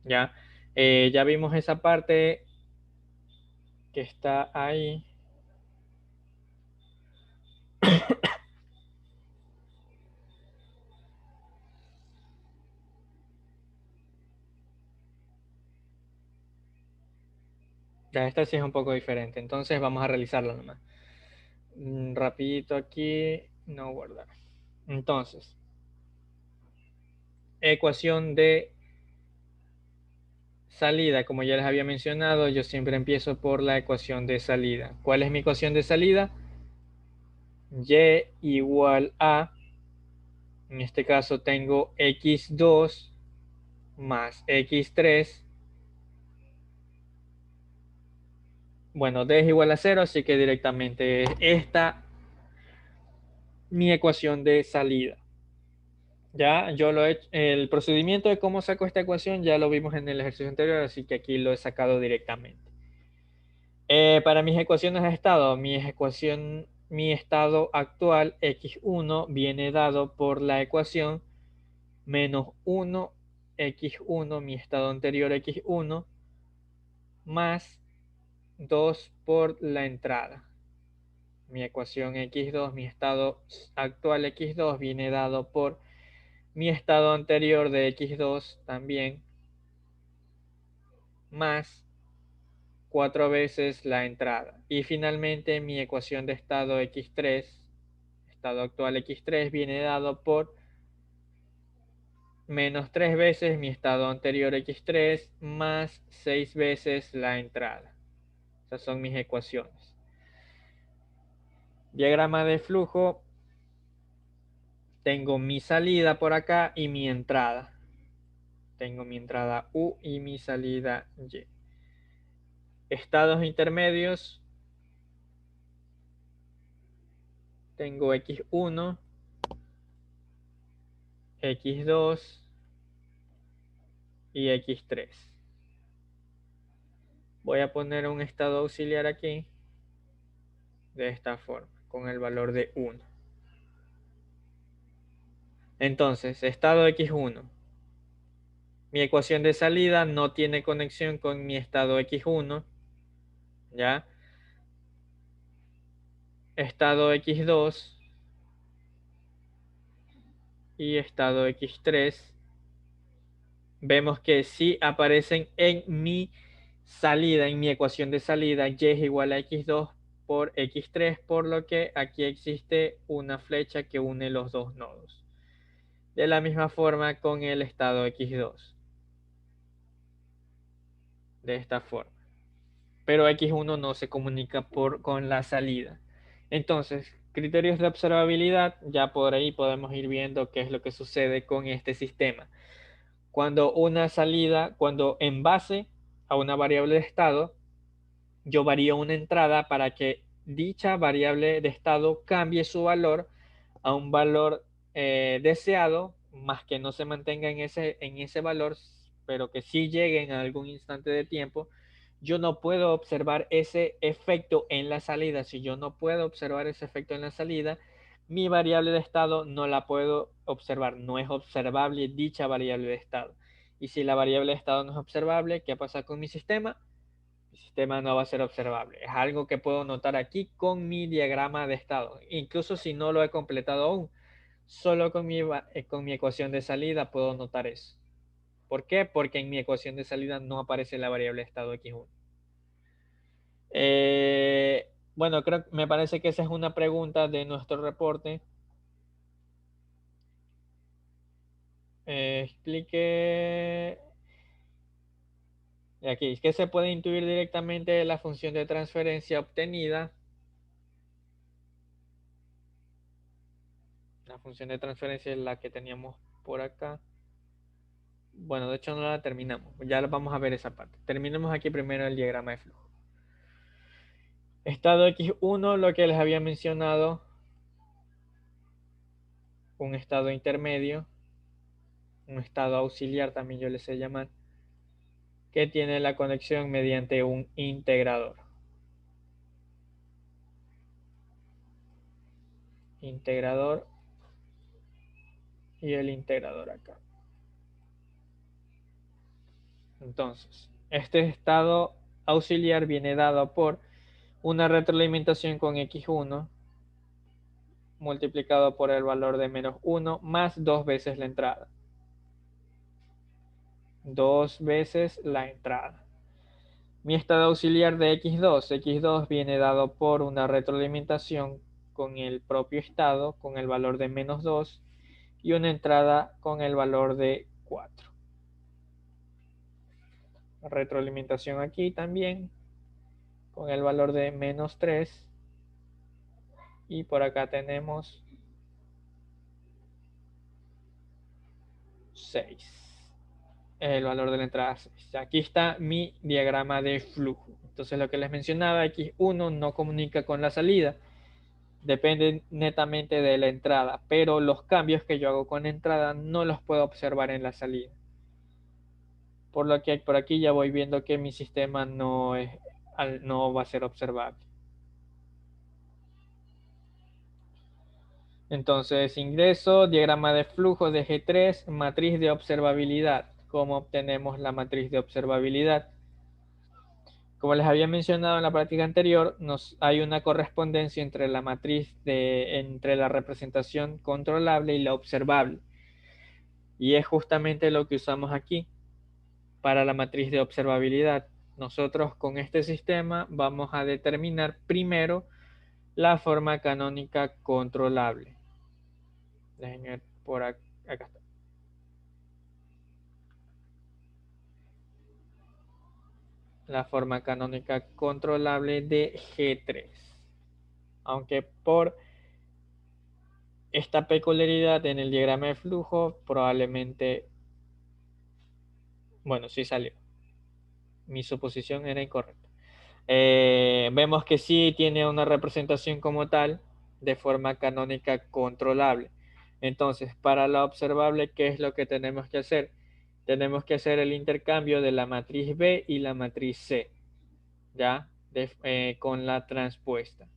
Ya, ya vimos esa parte que está ahí. Ya, esta sí es un poco diferente. Entonces vamos a realizarla nomás. Rapidito aquí, no guardar. Entonces, ecuación de salida, como ya les había mencionado, yo siempre empiezo por la ecuación de salida. ¿Cuál es mi ecuación de salida? Y igual a, en este caso tengo x2 más x3. Bueno, d es igual a 0, así que directamente esta mi ecuación de salida. Ya, yo lo he hecho, el procedimiento de cómo saco esta ecuación ya lo vimos en el ejercicio anterior, así que aquí lo he sacado directamente. Para mis ecuaciones de estado, mi estado actual x1 viene dado por la ecuación menos 1 x1, mi estado anterior x1, más 2 por la entrada. Mi ecuación x2, mi estado actual x2 viene dado por mi estado anterior de x2 también, más 4 veces la entrada. Y finalmente mi ecuación de estado x3, estado actual x3, viene dado por menos 3 veces mi estado anterior x3 más 6 veces la entrada. Esas son mis ecuaciones. Diagrama de flujo. Tengo mi salida por acá y mi entrada. Tengo mi entrada U y mi salida Y. Estados intermedios. Tengo x1, x2 y x3. Voy a poner un estado auxiliar aquí de esta forma, con el valor de 1. Entonces, estado x1. Mi ecuación de salida no tiene conexión con mi estado x1, ¿ya? Estado x2 y estado x3. Vemos que sí aparecen en mi salida, en mi ecuación de salida, y es igual a x2 por x3, por lo que aquí existe una flecha que une los dos nodos. De la misma forma con el estado x2. De esta forma. Pero x1 no se comunica con la salida. Entonces, criterios de observabilidad, ya por ahí podemos ir viendo qué es lo que sucede con este sistema. Cuando una salida, cuando en base a una variable de estado, yo varío una entrada para que dicha variable de estado cambie su valor a un valor deseado, más que no se mantenga en ese valor, pero que sí llegue en algún instante de tiempo. Yo no puedo observar ese efecto en la salida. Si yo no puedo observar ese efecto en la salida, mi variable de estado no la puedo observar. No es observable dicha variable de estado. Y si la variable de estado no es observable, ¿qué pasa con mi sistema? Mi sistema no va a ser observable. Es algo que puedo notar aquí con mi diagrama de estado. Incluso si no lo he completado aún, solo con mi ecuación de salida puedo notar eso. ¿Por qué? Porque en mi ecuación de salida no aparece la variable de estado x1. Bueno, me parece que esa es una pregunta de nuestro reporte. Explique aquí, ¿qué se puede intuir directamente de la función de transferencia obtenida? La función de transferencia es la que teníamos por acá. Bueno, de hecho no la terminamos. Ya vamos a ver esa parte. Terminemos aquí primero el diagrama de flujo. Estado X1, lo que les había mencionado, un estado intermedio, un estado auxiliar también yo les sé llamar, que tiene la conexión mediante un integrador. Integrador y el integrador acá. Entonces, este estado auxiliar viene dado por una retroalimentación con X1 multiplicado por el valor de menos 1 más 2 veces la entrada. 2 veces la entrada. Mi estado auxiliar de X2 viene dado por una retroalimentación con el propio estado, con el valor de menos 2 y una entrada con el valor de 4. Retroalimentación aquí también con el valor de menos 3 y por acá tenemos 6. El valor de la entrada 6. Aquí está mi diagrama de flujo. Entonces lo que les mencionaba, X1 no comunica con la salida, depende netamente de la entrada, pero los cambios que yo hago con la entrada no los puedo observar en la salida. Por lo que por aquí ya voy viendo que mi sistema no va a ser observable. Entonces ingreso, diagrama de flujo de G3, matriz de observabilidad. ¿Cómo obtenemos la matriz de observabilidad? Como les había mencionado en la práctica anterior, hay una correspondencia entre la matriz entre la representación controlable y la observable. Y es justamente lo que usamos aquí para la matriz de observabilidad. Nosotros con este sistema vamos a determinar primero la forma canónica controlable. Déjenme ver por acá. Acá está. La forma canónica controlable de G3. Aunque por esta peculiaridad en el diagrama de flujo probablemente, bueno, sí salió. Mi suposición era incorrecta. Vemos que sí tiene una representación como tal de forma canónica controlable. Entonces, para la observable, ¿qué es lo que tenemos que hacer? Tenemos que hacer el intercambio de la matriz B y la matriz C, ¿ya? Con la transpuesta.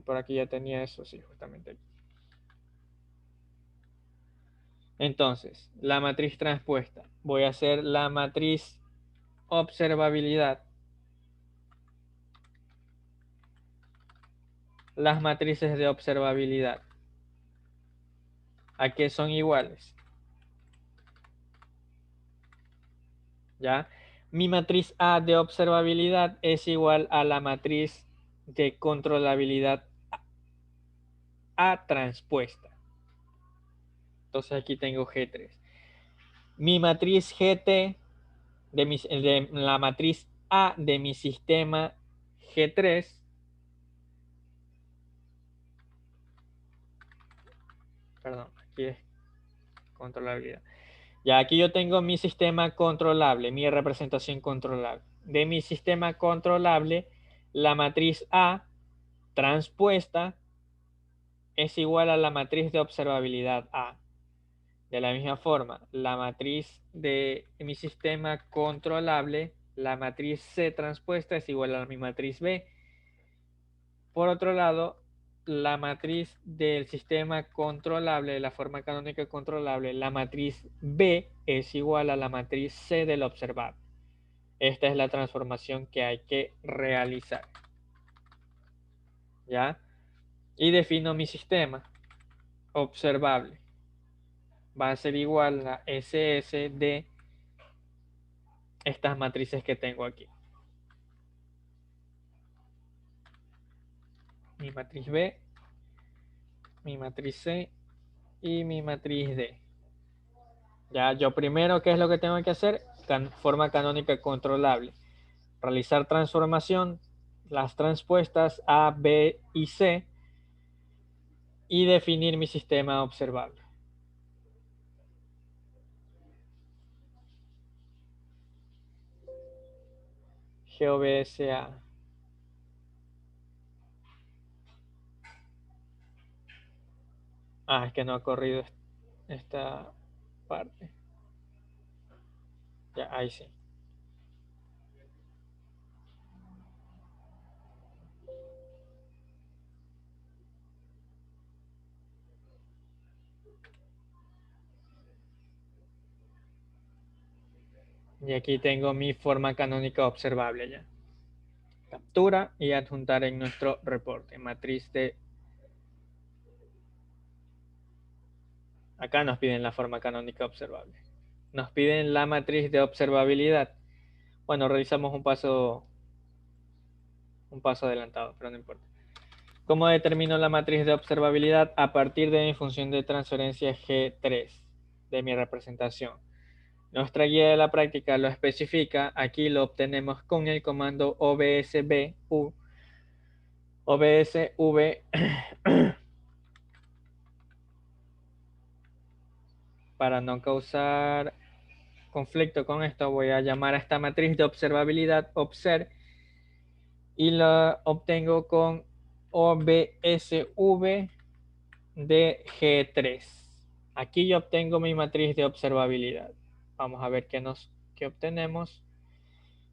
Por aquí ya tenía eso, sí, justamente aquí. Entonces, la matriz transpuesta. Voy a hacer la matriz observabilidad. Las matrices de observabilidad. ¿A qué son iguales? ¿Ya? Mi matriz A de observabilidad es igual a la matriz de controlabilidad A transpuesta. Entonces aquí tengo G3. Mi matriz GT de la matriz A de mi sistema G3. Perdón, aquí es controlabilidad. Ya aquí yo tengo mi sistema controlable, mi representación controlable. De mi sistema controlable, la matriz A transpuesta es igual a la matriz de observabilidad A. De la misma forma, la matriz de mi sistema controlable, la matriz C transpuesta es igual a mi matriz B. Por otro lado, la matriz del sistema controlable, de la forma canónica controlable, la matriz B es igual a la matriz C del observable. Esta es la transformación que hay que realizar. ¿Ya? Y defino mi sistema observable. Va a ser igual a SS de estas matrices que tengo aquí. Mi matriz B, mi matriz C y mi matriz D. Ya, yo primero, ¿qué es lo que tengo que hacer? Forma canónica controlable. Realizar transformación, las transpuestas A, B y C y definir mi sistema observable. GOBSA. Ah, es que no ha corrido esta parte. Ya, ahí sí. Y aquí tengo mi forma canónica observable ya. Captura y adjuntar en nuestro reporte. Matriz de... Acá nos piden la forma canónica observable. Nos piden la matriz de observabilidad. Bueno, realizamos un paso adelantado, pero no importa. ¿Cómo determino la matriz de observabilidad? A partir de mi función de transferencia G3 de mi representación. Nuestra guía de la práctica lo especifica. Aquí lo obtenemos con el comando obsv para no causar conflicto con esto, voy a llamar a esta matriz de observabilidad observ y la obtengo con obsv de G3. Aquí yo obtengo mi matriz de observabilidad. Vamos a ver qué obtenemos.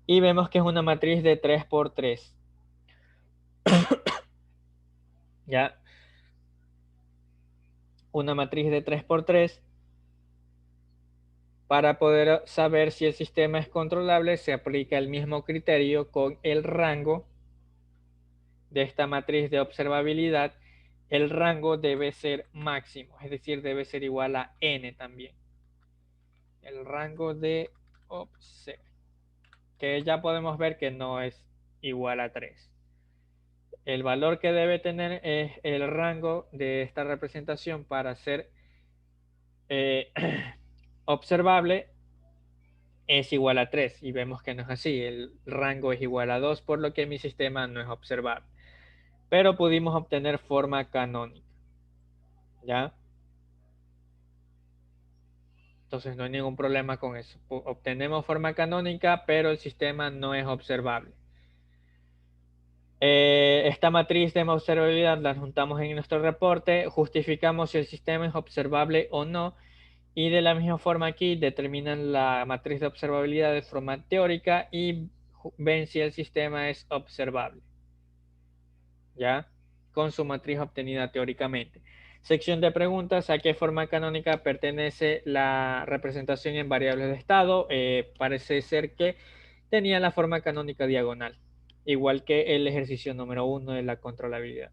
Y vemos que es una matriz de 3 por 3. Ya. Una matriz de 3 por 3. Para poder saber si el sistema es controlable, se aplica el mismo criterio con el rango de esta matriz de observabilidad. El rango debe ser máximo, es decir, debe ser igual a n también. El rango de observ, que ya podemos ver que no es igual a 3. El valor que debe tener es el rango de esta representación para ser observable es igual a 3 y vemos que no es así. El rango es igual a 2, por lo que mi sistema no es observable. Pero pudimos obtener forma canónica. ¿Ya? Entonces no hay ningún problema con eso. Obtenemos forma canónica, pero el sistema no es observable. Esta matriz de observabilidad la juntamos en nuestro reporte, justificamos si el sistema es observable o no, y de la misma forma aquí determinan la matriz de observabilidad de forma teórica y ven si el sistema es observable, ¿ya? Con su matriz obtenida teóricamente. Sección de preguntas: ¿a qué forma canónica pertenece la representación en variables de estado? Parece ser que tenía la forma canónica diagonal, igual que el ejercicio número 1 de la controlabilidad.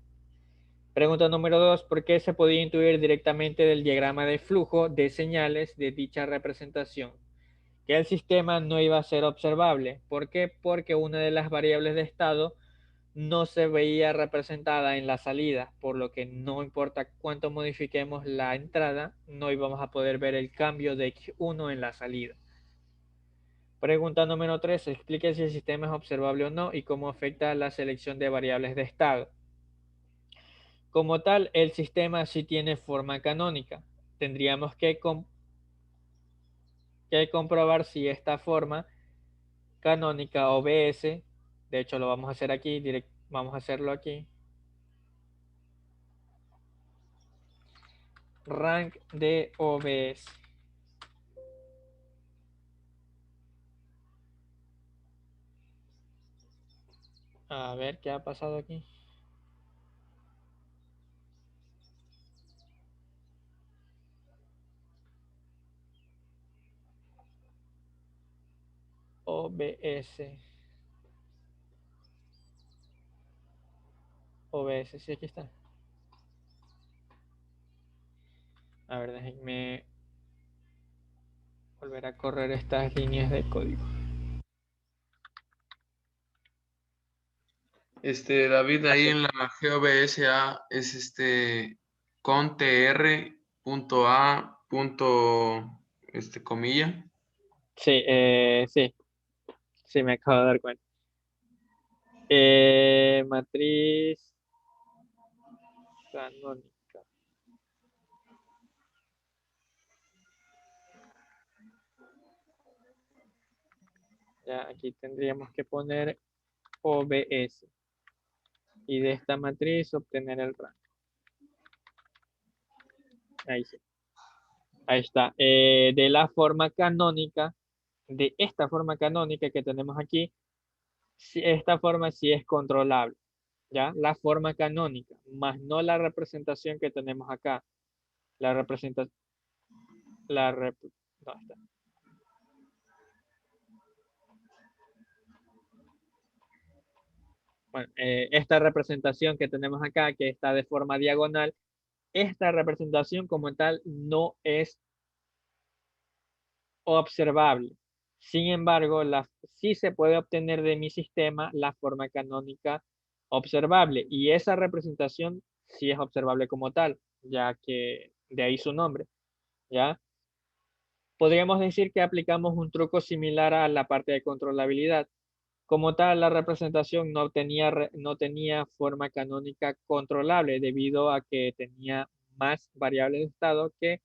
Pregunta número 2: ¿por qué se podía intuir directamente del diagrama de flujo de señales de dicha representación que el sistema no iba a ser observable? ¿Por qué? Porque una de las variables de estado no se veía representada en la salida, por lo que no importa cuánto modifiquemos la entrada, no íbamos a poder ver el cambio de X1 en la salida. Pregunta número 3: explique si el sistema es observable o no y cómo afecta la selección de variables de estado. Como tal, el sistema sí tiene forma canónica. Tendríamos que comprobar si esta forma canónica obedece. De hecho, lo vamos a hacer aquí. Vamos a hacerlo aquí. Rank de OBS. A ver qué ha pasado aquí. OBS. OBS, sí, aquí está. A ver, déjenme volver a correr estas líneas de código. David, ahí en la GOBSA es contr.a. Comilla. Sí, sí, me acabo de dar cuenta. Matriz canónica. Ya, aquí tendríamos que poner OBS. Y de esta matriz obtener el rango. Ahí sí. Ahí está. De la forma canónica, de esta forma canónica que tenemos aquí, esta forma sí es controlable. ¿Ya? La forma canónica, más no la representación que tenemos acá. La representación, no está. Bueno, esta representación que tenemos acá, que está de forma diagonal, esta representación como tal no es observable. Sin embargo, sí se puede obtener de mi sistema la forma canónica observable y esa representación sí es observable como tal, ya que de ahí su nombre, ¿ya? Podríamos decir que aplicamos un truco similar a la parte de controlabilidad. Como tal, la representación no tenía forma canónica controlable debido a que tenía más variables de estado que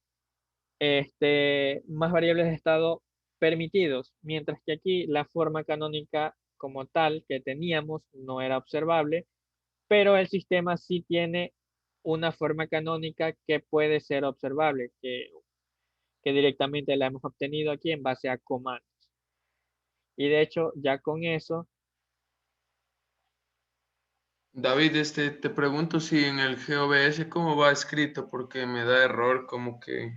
más variables de estado permitidos, mientras que aquí la forma canónica como tal que teníamos no era observable, pero el sistema sí tiene una forma canónica que puede ser observable, que directamente la hemos obtenido aquí en base a comandos. Y de hecho, ya con eso, David, te pregunto si en el GOBS cómo va escrito, porque me da error como que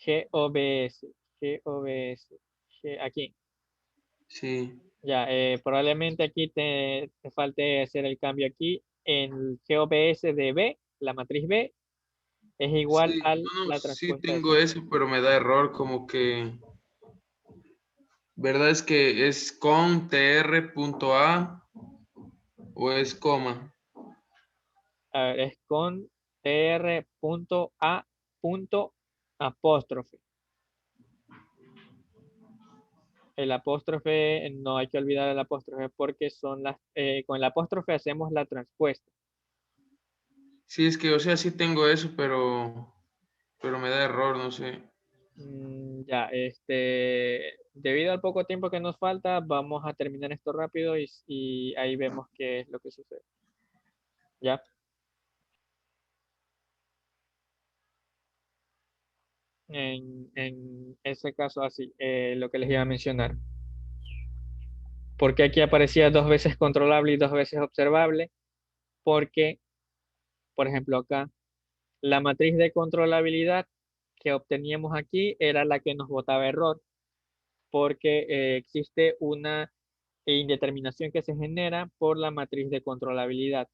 GOBS, GOBS, aquí, sí, ya, probablemente aquí te falte hacer el cambio aquí en el GOBS de B, la matriz B, es igual sí, a no, no, la sí transpuesta de tengo C. eso, pero me da error como que, ¿verdad? Es que es con tr.a o es coma. A ver, es con tr.a punto apóstrofe. El apóstrofe, no hay que olvidar el apóstrofe porque con el apóstrofe hacemos la transpuesta. Sí, es que, o sea, sí tengo eso, pero me da error, no sé. Ya, debido al poco tiempo que nos falta, vamos a terminar esto rápido y ahí vemos qué es lo que sucede. ¿Ya? En ese caso, así, lo que les iba a mencionar. Porque aquí aparecía dos veces controlable y dos veces observable, porque, por ejemplo, acá, la matriz de controlabilidad que obteníamos aquí era la que nos botaba error, porque existe una indeterminación que se genera por la matriz de controlabilidad.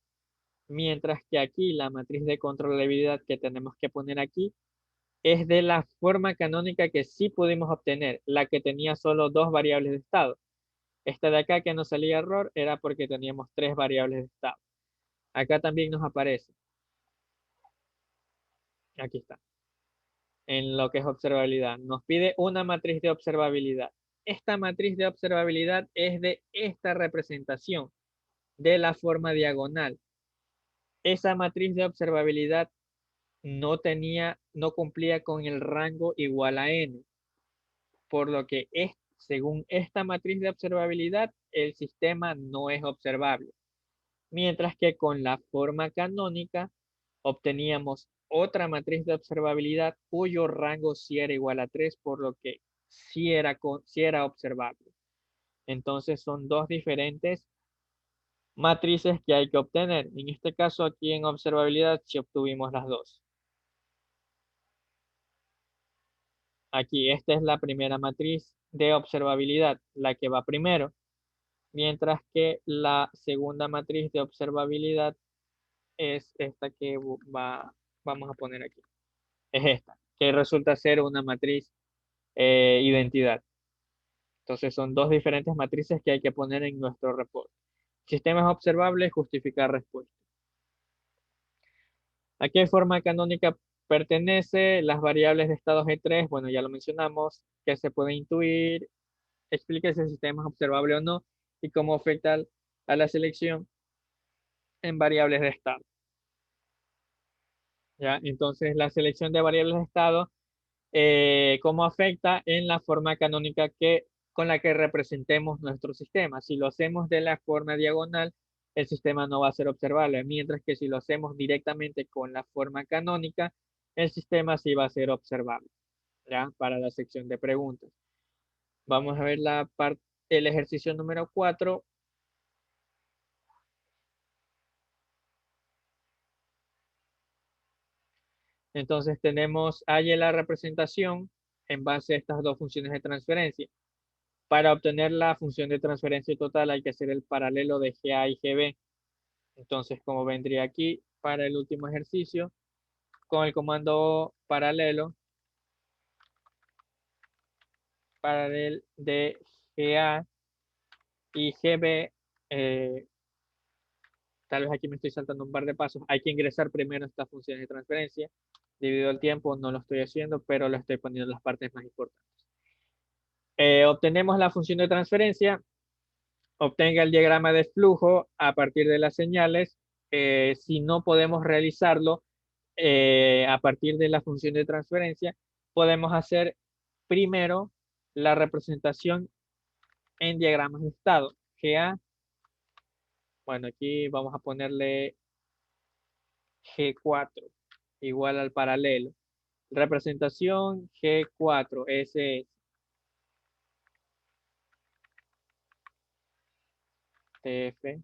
Mientras que aquí la matriz de controlabilidad que tenemos que poner aquí es de la forma canónica que sí pudimos obtener, la que tenía solo dos variables de estado. Esta de acá que nos salía error era porque teníamos tres variables de estado. Acá también nos aparece. Aquí está. En lo que es observabilidad. Nos pide una matriz de observabilidad. Esta matriz de observabilidad es de esta representación de la forma diagonal. Esa matriz de observabilidad no cumplía con el rango igual a n, por lo que según esta matriz de observabilidad, el sistema no es observable. Mientras que con la forma canónica obteníamos otra matriz de observabilidad cuyo rango sí era igual a 3, por lo que sí era observable. Entonces son dos diferentes matrices que hay que obtener. En este caso, aquí en observabilidad, sí obtuvimos las dos. Aquí, esta es la primera matriz de observabilidad, la que va primero, mientras que la segunda matriz de observabilidad es esta que vamos a poner aquí. Es esta, que resulta ser una matriz identidad. Entonces son dos diferentes matrices que hay que poner en nuestro reporte. Sistemas observables, justificar respuesta. ¿A qué forma canónica pertenece las variables de estado G3? Bueno, ya lo mencionamos, que se puede intuir, explique si el sistema es observable o no y cómo afecta a la selección en variables de estado. ¿Ya? Entonces, la selección de variables de estado, ¿cómo afecta en la forma canónica que con la que representemos nuestro sistema. Si lo hacemos de la forma diagonal, el sistema no va a ser observable, mientras que si lo hacemos directamente con la forma canónica, el sistema sí va a ser observable, ¿ya? Para la sección de preguntas. Vamos a ver el ejercicio número 4. Entonces tenemos ahí la representación en base a estas dos funciones de transferencia. Para obtener la función de transferencia total hay que hacer el paralelo de GA y GB. Entonces, como vendría aquí para el último ejercicio, con el comando paralelo de GA y GB, tal vez aquí me estoy saltando un par de pasos, hay que ingresar primero estas funciones de transferencia. Debido al tiempo no lo estoy haciendo, pero lo estoy poniendo en las partes más importantes. Obtenemos la función de transferencia, obtenga el diagrama de flujo a partir de las señales. Si no podemos realizarlo a partir de la función de transferencia, podemos hacer primero la representación en diagramas de estado. GA, bueno, aquí vamos a ponerle G4 igual al paralelo. Representación G4, S TF,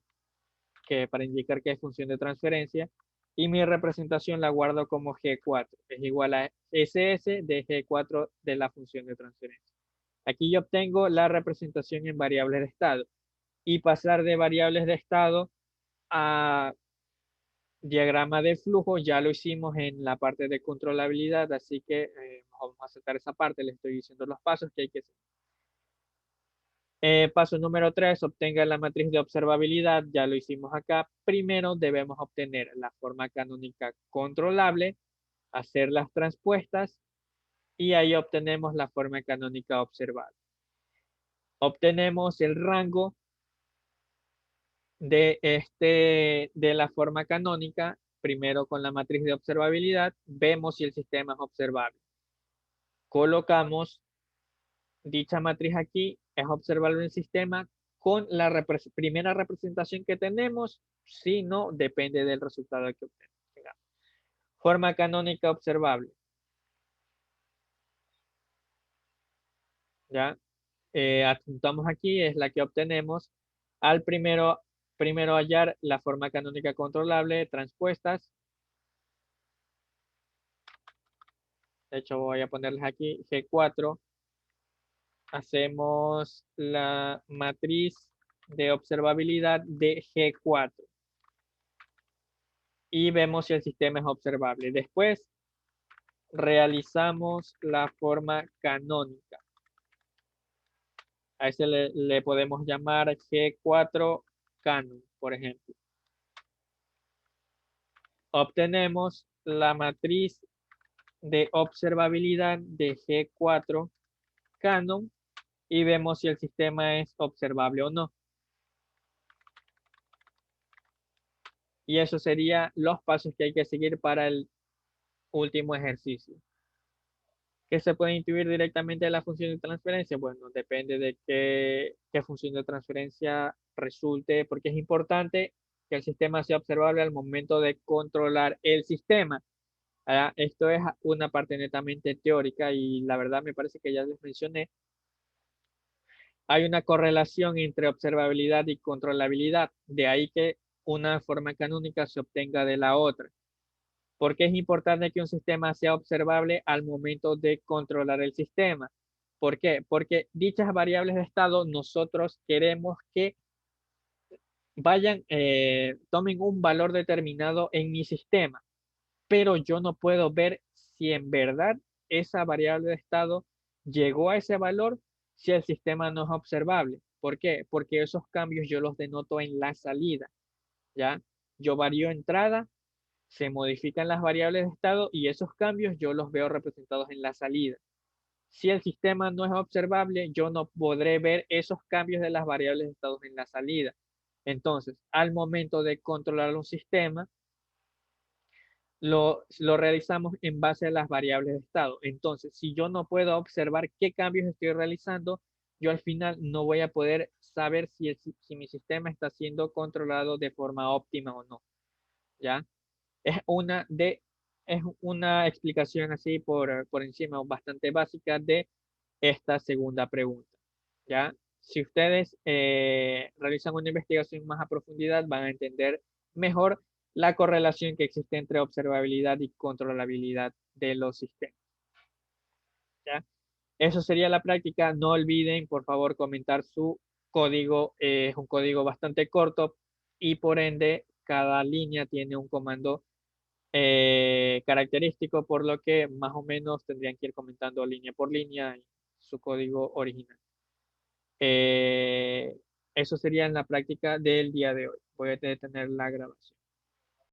que para indicar que es función de transferencia, y mi representación la guardo como G4, es igual a SS de G4 de la función de transferencia. Aquí yo obtengo la representación en variables de estado, y pasar de variables de estado a diagrama de flujo ya lo hicimos en la parte de controlabilidad, así que vamos a saltar esa parte, le estoy diciendo los pasos que hay que hacer. Paso número 3, obtenga la matriz de observabilidad, ya lo hicimos acá. Primero debemos obtener la forma canónica controlable, hacer las transpuestas y ahí obtenemos la forma canónica observable. Obtenemos el rango de la forma canónica, primero con la matriz de observabilidad, vemos si el sistema es observable. Colocamos dicha matriz aquí, es observable el sistema con la primera representación que tenemos, si no, depende del resultado que obtenemos. Forma canónica observable. ¿Ya? Adjuntamos aquí, es la que obtenemos. Al primero hallar la forma canónica controlable, transpuestas. De hecho, voy a ponerles aquí G4. Hacemos la matriz de observabilidad de G4. Y vemos si el sistema es observable. Después realizamos la forma canónica. A ese le podemos llamar G4 canon, por ejemplo. Obtenemos la matriz de observabilidad de G4 canon y vemos si el sistema es observable o no. Y eso serían los pasos que hay que seguir para el último ejercicio. ¿Qué se puede intuir directamente de la función de transferencia? Bueno, depende de qué función de transferencia resulte, porque es importante que el sistema sea observable al momento de controlar el sistema. Esto es una parte netamente teórica y la verdad me parece que ya les mencioné. Hay una correlación entre observabilidad y controlabilidad, de ahí que una forma canónica se obtenga de la otra. ¿Por qué es importante que un sistema sea observable al momento de controlar el sistema? ¿Por qué? Porque dichas variables de estado nosotros queremos que tomen un valor determinado en mi sistema, pero yo no puedo ver si en verdad esa variable de estado llegó a ese valor si el sistema no es observable. ¿Por qué? Porque esos cambios yo los denoto en la salida, ¿ya? Yo varío entrada, se modifican las variables de estado y esos cambios yo los veo representados en la salida. Si el sistema no es observable, yo no podré ver esos cambios de las variables de estado en la salida. Entonces, al momento de controlar un sistema, lo realizamos en base a las variables de estado. Entonces, si yo no puedo observar qué cambios estoy realizando, yo al final no voy a poder saber si mi sistema está siendo controlado de forma óptima o no, ¿ya? Es es una explicación así por encima bastante básica de esta segunda pregunta, ¿ya? Si ustedes realizan una investigación más a profundidad, van a entender mejor la correlación que existe entre observabilidad y controlabilidad de los sistemas, ¿ya? Eso sería la práctica. No olviden, por favor, comentar su código. Es un código bastante corto y por ende cada línea tiene un comando característico, por lo que más o menos tendrían que ir comentando línea por línea su código original. Eh, Eso sería en la práctica del día de hoy. Voy a detener la grabación.